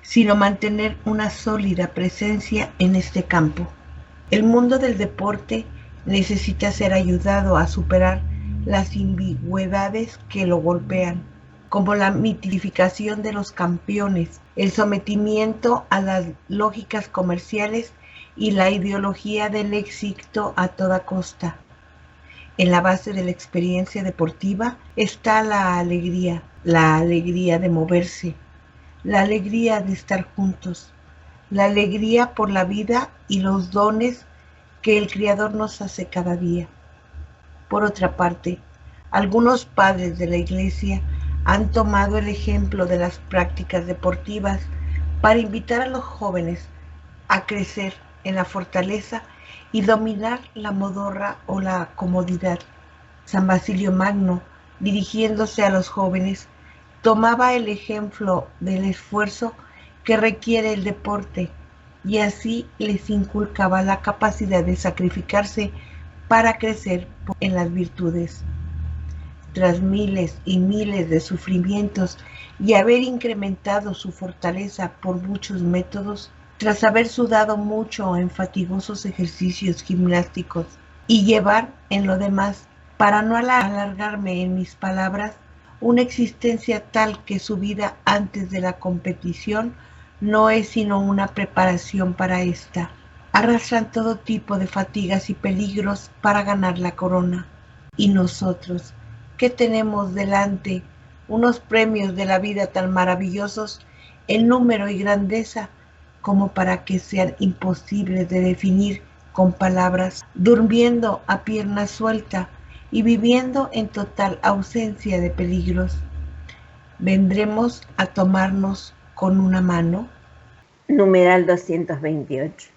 sino mantener una sólida presencia en este campo. El mundo del deporte necesita ser ayudado a superar las ambigüedades que lo golpean, como la mitificación de los campeones, el sometimiento a las lógicas comerciales y la ideología del éxito a toda costa. En la base de la experiencia deportiva está la alegría de moverse, la alegría de estar juntos, la alegría por la vida y los dones que el Creador nos hace cada día. Por otra parte, algunos padres de la Iglesia han tomado el ejemplo de las prácticas deportivas para invitar a los jóvenes a crecer en la fortaleza y dominar la modorra o la comodidad. San Basilio Magno, dirigiéndose a los jóvenes, tomaba el ejemplo del esfuerzo que requiere el deporte y así les inculcaba la capacidad de sacrificarse para crecer en las virtudes. Tras miles y miles de sufrimientos y haber incrementado su fortaleza por muchos métodos, tras haber sudado mucho en fatigosos ejercicios gimnásticos y llevar en lo demás, para no alargarme en mis palabras, una existencia tal que su vida antes de la competición no es sino una preparación para esta. Arrastran todo tipo de fatigas y peligros para ganar la corona. Y nosotros, ¿qué tenemos delante? Unos premios de la vida tan maravillosos en número y grandeza como para que sean imposibles de definir con palabras, durmiendo a pierna suelta y viviendo en total ausencia de peligros. ¿Vendremos a tomarnos con una mano? Numeral 228.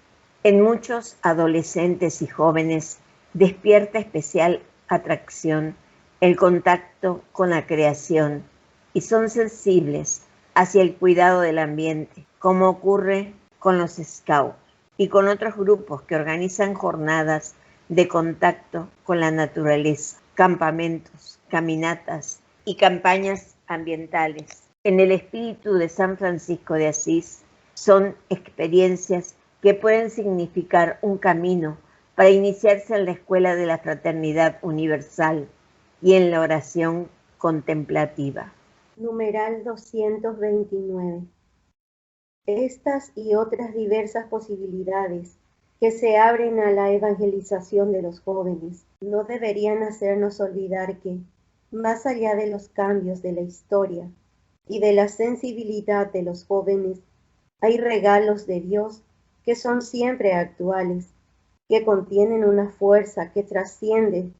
En muchos adolescentes y jóvenes despierta especial atracción el contacto con la creación y son sensibles hacia el cuidado del ambiente, como ocurre con los Scouts y con otros grupos que organizan jornadas de contacto con la naturaleza, campamentos, caminatas y campañas ambientales. En el espíritu de San Francisco de Asís, son experiencias que pueden significar un camino para iniciarse en la escuela de la fraternidad universal y en la oración contemplativa. Numeral 229. Estas y otras diversas posibilidades que se abren a la evangelización de los jóvenes no deberían hacernos olvidar que, más allá de los cambios de la historia y de la sensibilidad de los jóvenes, hay regalos de Dios que son siempre actuales, que contienen una fuerza que trasciende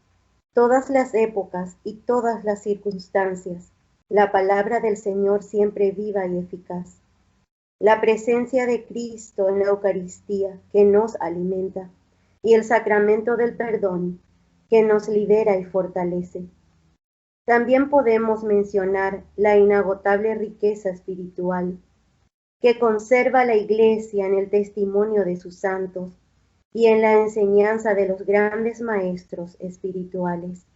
todas las épocas y todas las circunstancias, la palabra del Señor siempre viva y eficaz, la presencia de Cristo en la Eucaristía que nos alimenta y el sacramento del perdón que nos libera y fortalece. También podemos mencionar la inagotable riqueza espiritual que conserva la Iglesia en el testimonio de sus santos y en la enseñanza de los grandes maestros espirituales.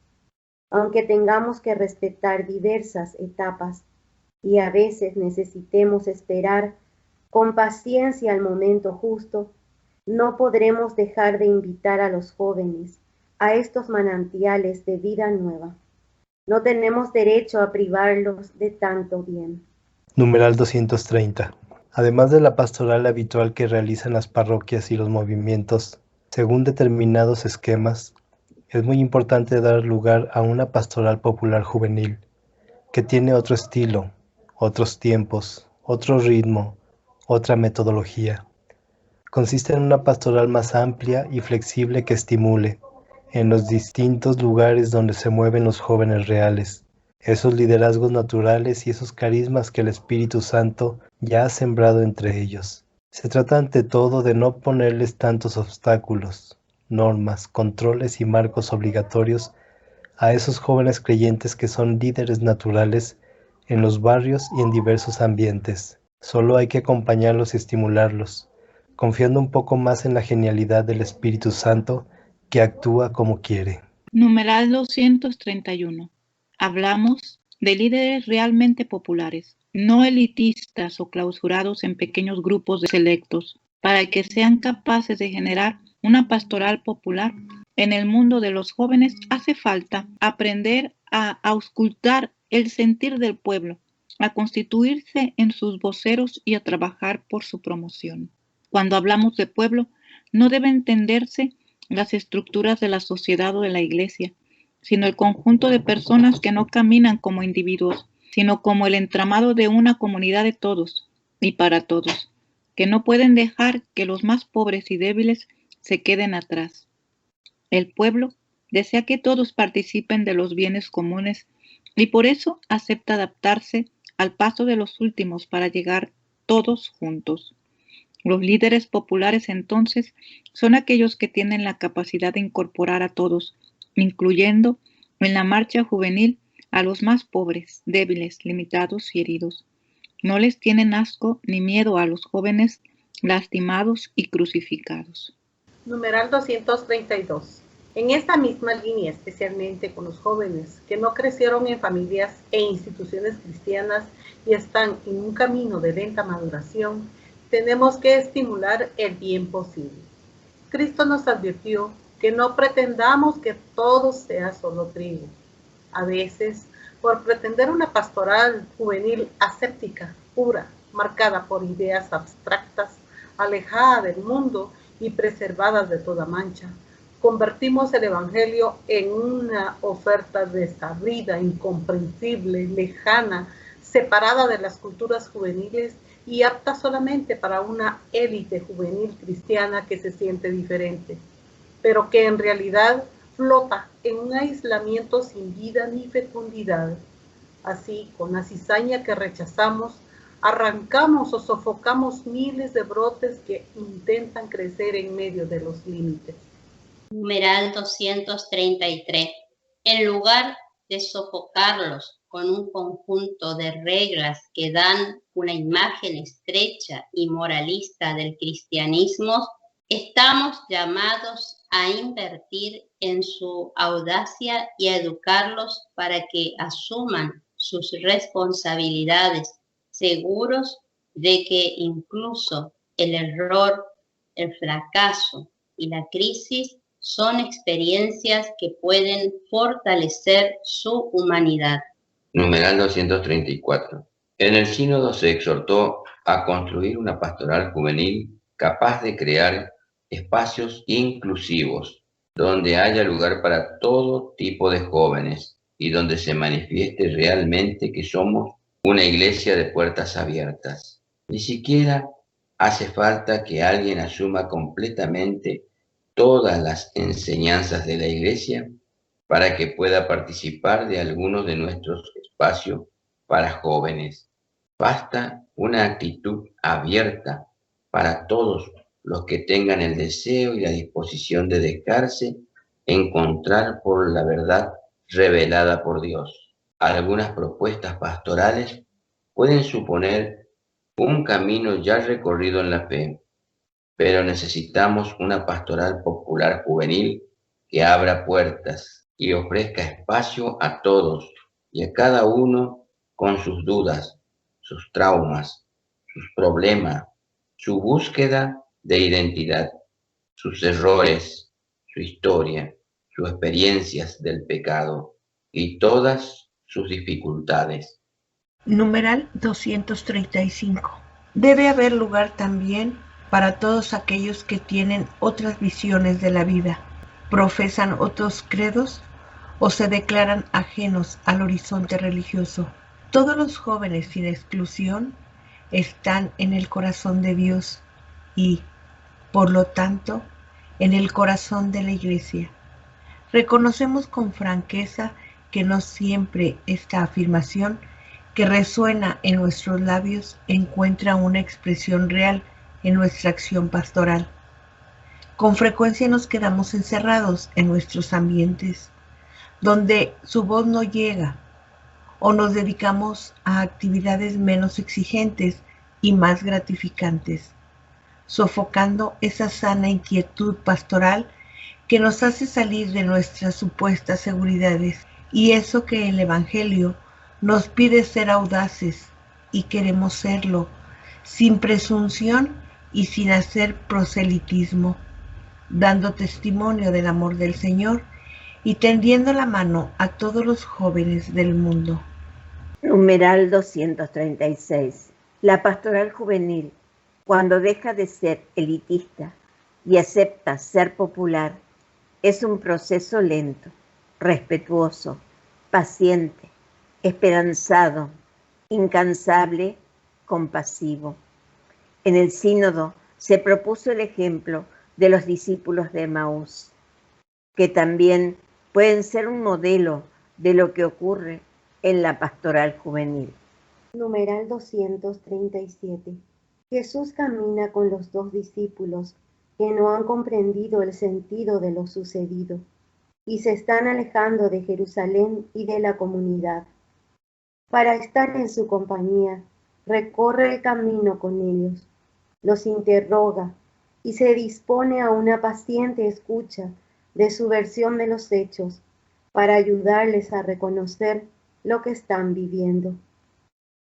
Aunque tengamos que respetar diversas etapas y a veces necesitemos esperar con paciencia el momento justo, no podremos dejar de invitar a los jóvenes a estos manantiales de vida nueva. No tenemos derecho a privarlos de tanto bien. Numeral 230. Además de la pastoral habitual que realizan las parroquias y los movimientos, según determinados esquemas, es muy importante dar lugar a una pastoral popular juvenil, que tiene otro estilo, otros tiempos, otro ritmo, otra metodología. Consiste en una pastoral más amplia y flexible que estimule, en los distintos lugares donde se mueven los jóvenes reales, esos liderazgos naturales y esos carismas que el Espíritu Santo ya ha sembrado entre ellos. Se trata ante todo de no ponerles tantos obstáculos, normas, controles y marcos obligatorios a esos jóvenes creyentes que son líderes naturales en los barrios y en diversos ambientes. Solo hay que acompañarlos y estimularlos, confiando un poco más en la genialidad del Espíritu Santo que actúa como quiere. Numeral 231. Hablamos de líderes realmente populares, no elitistas o clausurados en pequeños grupos de selectos, para que sean capaces de generar una pastoral popular. En el mundo de los jóvenes hace falta aprender a auscultar el sentir del pueblo, a constituirse en sus voceros y a trabajar por su promoción. Cuando hablamos de pueblo, no debe entenderse las estructuras de la sociedad o de la iglesia, sino el conjunto de personas que no caminan como individuos, sino como el entramado de una comunidad de todos y para todos, que no pueden dejar que los más pobres y débiles se queden atrás. El pueblo desea que todos participen de los bienes comunes y por eso acepta adaptarse al paso de los últimos para llegar todos juntos. Los líderes populares entonces son aquellos que tienen la capacidad de incorporar a todos, incluyendo en la marcha juvenil a los más pobres, débiles, limitados y heridos. No les tienen asco ni miedo a los jóvenes lastimados y crucificados. Numeral 232. En esta misma línea, especialmente con los jóvenes que no crecieron en familias e instituciones cristianas y están en un camino de lenta maduración, tenemos que estimular el bien posible. Cristo nos advirtió que no pretendamos que todo sea solo trigo. A veces, por pretender una pastoral juvenil aséptica, pura, marcada por ideas abstractas, alejada del mundo y preservadas de toda mancha, convertimos el Evangelio en una oferta desabrida, incomprensible, lejana, separada de las culturas juveniles y apta solamente para una élite juvenil cristiana que se siente diferente, pero que en realidad flota en un aislamiento sin vida ni fecundidad. Así, con la cizaña que rechazamos, arrancamos o sofocamos miles de brotes que intentan crecer en medio de los límites. Numeral 233. En lugar de sofocarlos con un conjunto de reglas que dan una imagen estrecha y moralista del cristianismo, estamos llamados a invertir en su audacia y a educarlos para que asuman sus responsabilidades, seguros de que incluso el error, el fracaso y la crisis son experiencias que pueden fortalecer su humanidad. Numeral 234. En el sínodo se exhortó a construir una pastoral juvenil capaz de crear espacios inclusivos, donde haya lugar para todo tipo de jóvenes y donde se manifieste realmente que somos una iglesia de puertas abiertas. Ni siquiera hace falta que alguien asuma completamente todas las enseñanzas de la iglesia para que pueda participar de algunos de nuestros espacios para jóvenes. Basta una actitud abierta para todos los que tengan el deseo y la disposición de dejarse encontrar por la verdad revelada por Dios. Algunas propuestas pastorales pueden suponer un camino ya recorrido en la fe, pero necesitamos una pastoral popular juvenil que abra puertas y ofrezca espacio a todos y a cada uno con sus dudas, sus traumas, sus problemas, su búsqueda de identidad, sus errores, su historia, sus experiencias del pecado y todas sus dificultades. Numeral 235. Debe haber lugar también para todos aquellos que tienen otras visiones de la vida, profesan otros credos o se declaran ajenos al horizonte religioso. Todos los jóvenes, sin exclusión, están en el corazón de Dios y, por lo tanto, en el corazón de la Iglesia. Reconocemos con franqueza que no siempre esta afirmación que resuena en nuestros labios encuentra una expresión real en nuestra acción pastoral. Con frecuencia nos quedamos encerrados en nuestros ambientes, donde su voz no llega, o nos dedicamos a actividades menos exigentes y más gratificantes, sofocando esa sana inquietud pastoral que nos hace salir de nuestras supuestas seguridades, y eso que el Evangelio nos pide ser audaces, y queremos serlo, sin presunción y sin hacer proselitismo, dando testimonio del amor del Señor y tendiendo la mano a todos los jóvenes del mundo. Numeral 236. La pastoral juvenil, cuando deja de ser elitista y acepta ser popular, es un proceso lento, respetuoso, paciente, esperanzado, incansable, compasivo. En el sínodo se propuso el ejemplo de los discípulos de Emaús, que también pueden ser un modelo de lo que ocurre en la pastoral juvenil. Numeral 237. Jesús camina con los dos discípulos que no han comprendido el sentido de lo sucedido y se están alejando de Jerusalén y de la comunidad. Para estar en su compañía, recorre el camino con ellos, los interroga y se dispone a una paciente escucha de su versión de los hechos para ayudarles a reconocer lo que están viviendo.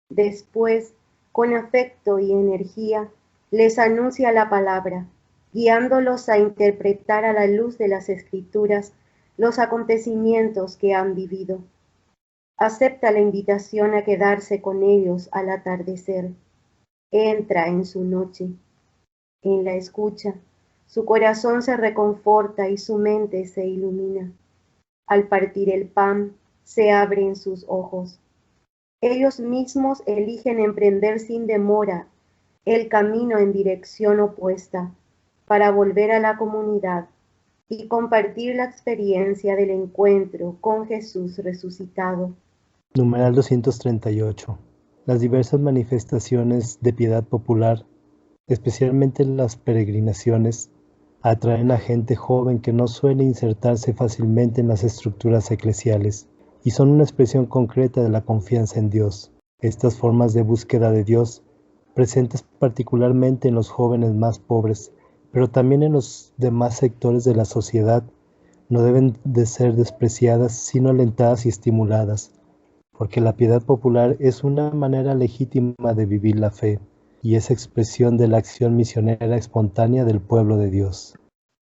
Después, con afecto y energía, les anuncia la palabra, guiándolos a interpretar a la luz de las Escrituras los acontecimientos que han vivido. Acepta la invitación a quedarse con ellos al atardecer. Entra en su noche. En la escucha, su corazón se reconforta y su mente se ilumina. Al partir el pan, se abren sus ojos. Ellos mismos eligen emprender sin demora el camino en dirección opuesta para volver a la comunidad y compartir la experiencia del encuentro con Jesús resucitado. Numeral 238. Las diversas manifestaciones de piedad popular, especialmente las peregrinaciones, atraen a gente joven que no suele insertarse fácilmente en las estructuras eclesiales y son una expresión concreta de la confianza en Dios. Estas formas de búsqueda de Dios, presentes particularmente en los jóvenes más pobres, pero también en los demás sectores de la sociedad, no deben de ser despreciadas, sino alentadas y estimuladas, porque la piedad popular es una manera legítima de vivir la fe y es expresión de la acción misionera espontánea del pueblo de Dios.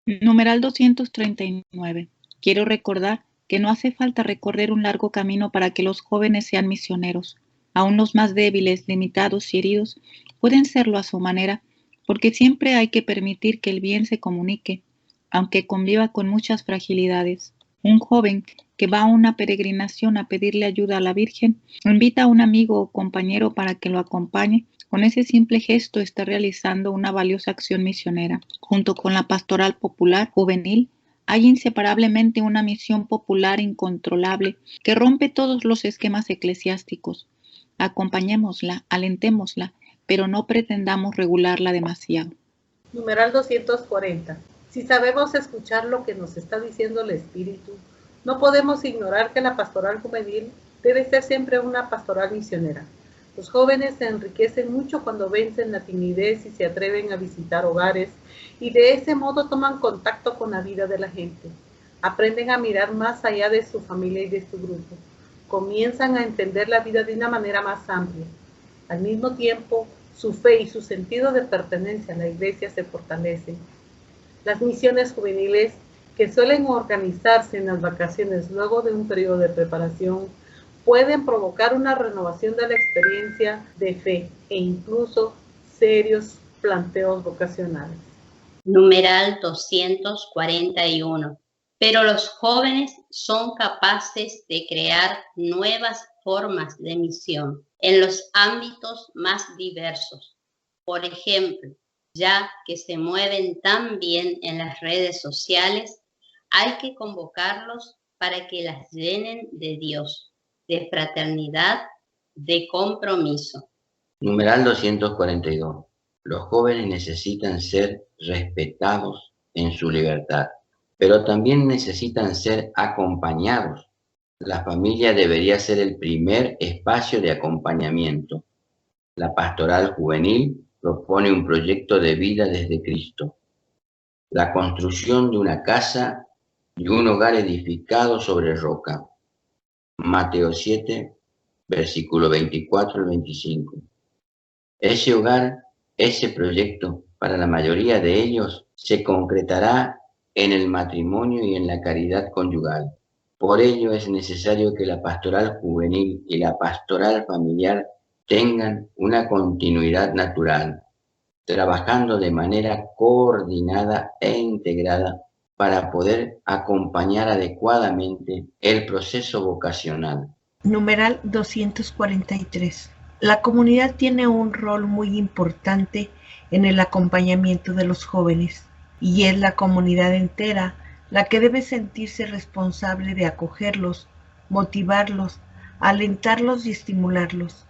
Numeral 239. Quiero recordar que no hace falta recorrer un largo camino para que los jóvenes sean misioneros. Aún los más débiles, limitados y heridos pueden serlo a su manera, porque siempre hay que permitir que el bien se comunique, aunque conviva con muchas fragilidades. Un joven que va a una peregrinación a pedirle ayuda a la Virgen, invita a un amigo o compañero para que lo acompañe. Con ese simple gesto está realizando una valiosa acción misionera. Junto con la pastoral popular juvenil, hay inseparablemente una misión popular incontrolable que rompe todos los esquemas eclesiásticos. Acompañémosla, alentémosla, pero no pretendamos regularla demasiado. Numeral 240. Si sabemos escuchar lo que nos está diciendo el Espíritu, no podemos ignorar que la pastoral juvenil debe ser siempre una pastoral misionera. Los jóvenes se enriquecen mucho cuando vencen la timidez y se atreven a visitar hogares y de ese modo toman contacto con la vida de la gente. Aprenden a mirar más allá de su familia y de su grupo. Comienzan a entender la vida de una manera más amplia. Al mismo tiempo, su fe y su sentido de pertenencia a la iglesia se fortalecen. Las misiones juveniles, que suelen organizarse en las vacaciones luego de un periodo de preparación, pueden provocar una renovación de la experiencia de fe e incluso serios planteos vocacionales. Numeral 241. Pero los jóvenes son capaces de crear nuevas formas de misión en los ámbitos más diversos. Por ejemplo, ya que se mueven tan bien en las redes sociales, hay que convocarlos para que las llenen de Dios, de fraternidad, de compromiso. Numeral 242. Los jóvenes necesitan ser respetados en su libertad, pero también necesitan ser acompañados. La familia debería ser el primer espacio de acompañamiento. La pastoral juvenil propone un proyecto de vida desde Cristo. La construcción de una casa y un hogar edificado sobre roca. Mateo 7, versículo 24 al 25. Ese hogar, ese proyecto, para la mayoría de ellos, se concretará en el matrimonio y en la caridad conyugal. Por ello es necesario que la pastoral juvenil y la pastoral familiar tengan una continuidad natural, trabajando de manera coordinada e integrada para poder acompañar adecuadamente el proceso vocacional. Numeral 243. La comunidad tiene un rol muy importante en el acompañamiento de los jóvenes y es la comunidad entera la que debe sentirse responsable de acogerlos, motivarlos, alentarlos y estimularlos.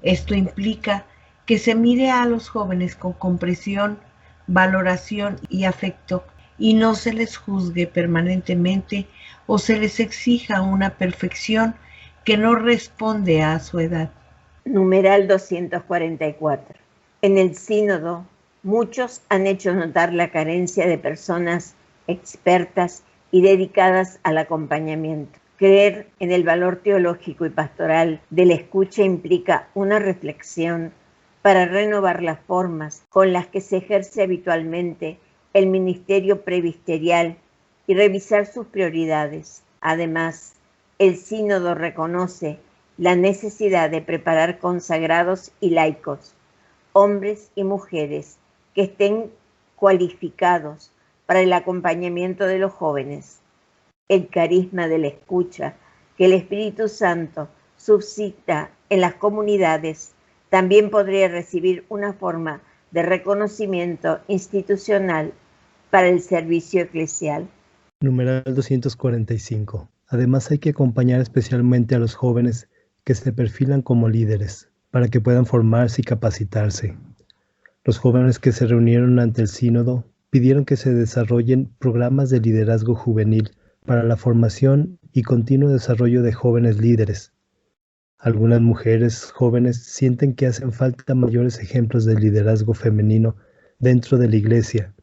Esto implica que se mire a los jóvenes con comprensión, valoración y afecto y no se les juzgue permanentemente o se les exija una perfección que no responde a su edad. Numeral 244. En el sínodo, muchos han hecho notar la carencia de personas expertas y dedicadas al acompañamiento. Creer en el valor teológico y pastoral de la escucha implica una reflexión para renovar las formas con las que se ejerce habitualmente el ministerio presbiterial y revisar sus prioridades. Además, el sínodo reconoce la necesidad de preparar consagrados y laicos, hombres y mujeres que estén cualificados para el acompañamiento de los jóvenes. El carisma de la escucha que el Espíritu Santo suscita en las comunidades también podría recibir una forma de reconocimiento institucional para el servicio eclesial. Numeral 245. Además hay que acompañar especialmente a los jóvenes que se perfilan como líderes, para que puedan formarse y capacitarse. Los jóvenes que se reunieron ante el sínodo pidieron que se desarrollen programas de liderazgo juvenil para la formación y continuo desarrollo de jóvenes líderes. Algunas mujeres jóvenes sienten que hacen falta mayores ejemplos de liderazgo femenino dentro de la iglesia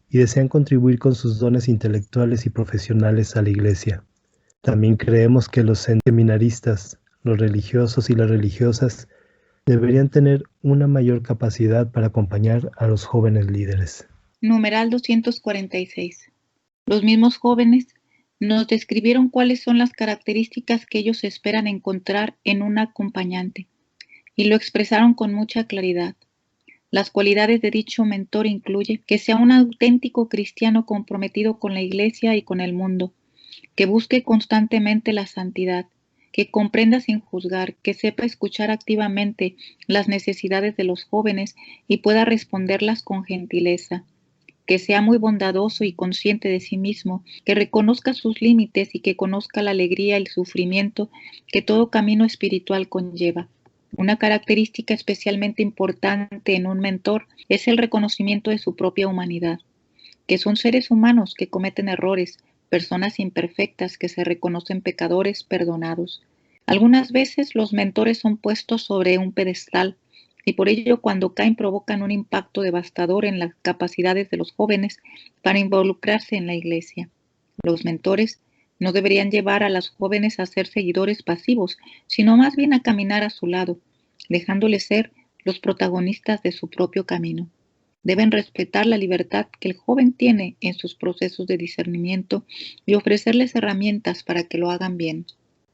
y desean contribuir con sus dones intelectuales y profesionales a la iglesia. También creemos que los seminaristas, los religiosos y las religiosas deberían tener una mayor capacidad para acompañar a los jóvenes líderes. Numeral 246. Los mismos jóvenes nos describieron cuáles son las características que ellos esperan encontrar en un acompañante y lo expresaron con mucha claridad. Las cualidades de dicho mentor incluyen que sea un auténtico cristiano comprometido con la iglesia y con el mundo, que busque constantemente la santidad, que comprenda sin juzgar, que sepa escuchar activamente las necesidades de los jóvenes y pueda responderlas con gentileza, que sea muy bondadoso y consciente de sí mismo, que reconozca sus límites y que conozca la alegría y el sufrimiento que todo camino espiritual conlleva. Una característica especialmente importante en un mentor es el reconocimiento de su propia humanidad, que son seres humanos que cometen errores, personas imperfectas que se reconocen pecadores perdonados, Algunas veces los mentores son puestos sobre un pedestal y por ello cuando caen provocan un impacto devastador en las capacidades de los jóvenes para involucrarse en la iglesia. Los mentores no deberían llevar a las jóvenes a ser seguidores pasivos, sino más bien a caminar a su lado, dejándoles ser los protagonistas de su propio camino. Deben respetar la libertad que el joven tiene en sus procesos de discernimiento y ofrecerles herramientas para que lo hagan bien.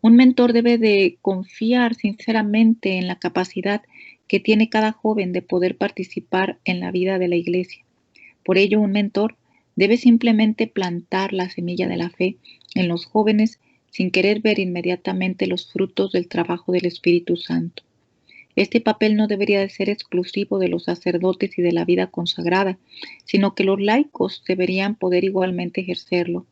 Un mentor debe de confiar sinceramente en la capacidad que tiene cada joven de poder participar en la vida de la iglesia. Por ello, un mentor debe simplemente plantar la semilla de la fe en los jóvenes sin querer ver inmediatamente los frutos del trabajo del Espíritu Santo. Este papel no debería de ser exclusivo de los sacerdotes y de la vida consagrada, sino que los laicos deberían poder igualmente ejercerlo.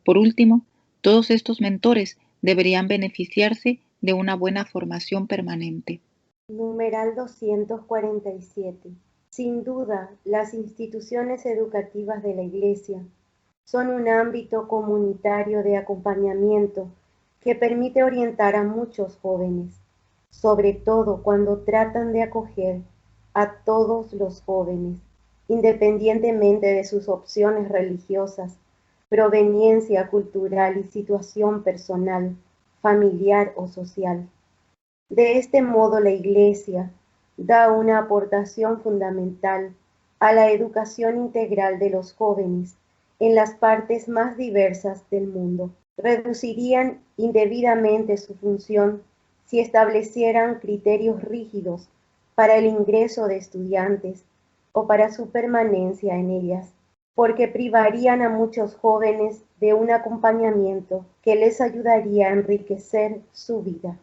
Por último, todos estos mentores deberían beneficiarse de una buena formación permanente. Numeral 247. Sin duda, las instituciones educativas de la Iglesia son un ámbito comunitario de acompañamiento que permite orientar a muchos jóvenes, sobre todo cuando tratan de acoger a todos los jóvenes, independientemente de sus opciones religiosas, proveniencia cultural y situación personal, familiar o social. De este modo, la Iglesia da una aportación fundamental a la educación integral de los jóvenes en las partes más diversas del mundo. Reducirían indebidamente su función si establecieran criterios rígidos para el ingreso de estudiantes o para su permanencia en ellas, porque privarían a muchos jóvenes de un acompañamiento que les ayudaría a enriquecer su vida.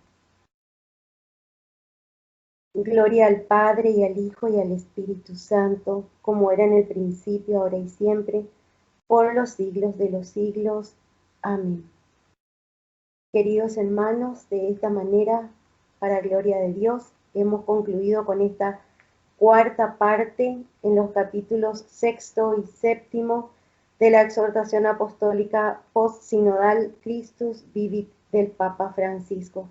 Gloria al Padre, y al Hijo, y al Espíritu Santo, como era en el principio, ahora y siempre, por los siglos de los siglos. Amén. Queridos hermanos, de esta manera, para gloria de Dios, hemos concluido con esta cuarta parte en los capítulos 6 y 7 de la exhortación apostólica post-sinodal Christus Vivit del Papa Francisco.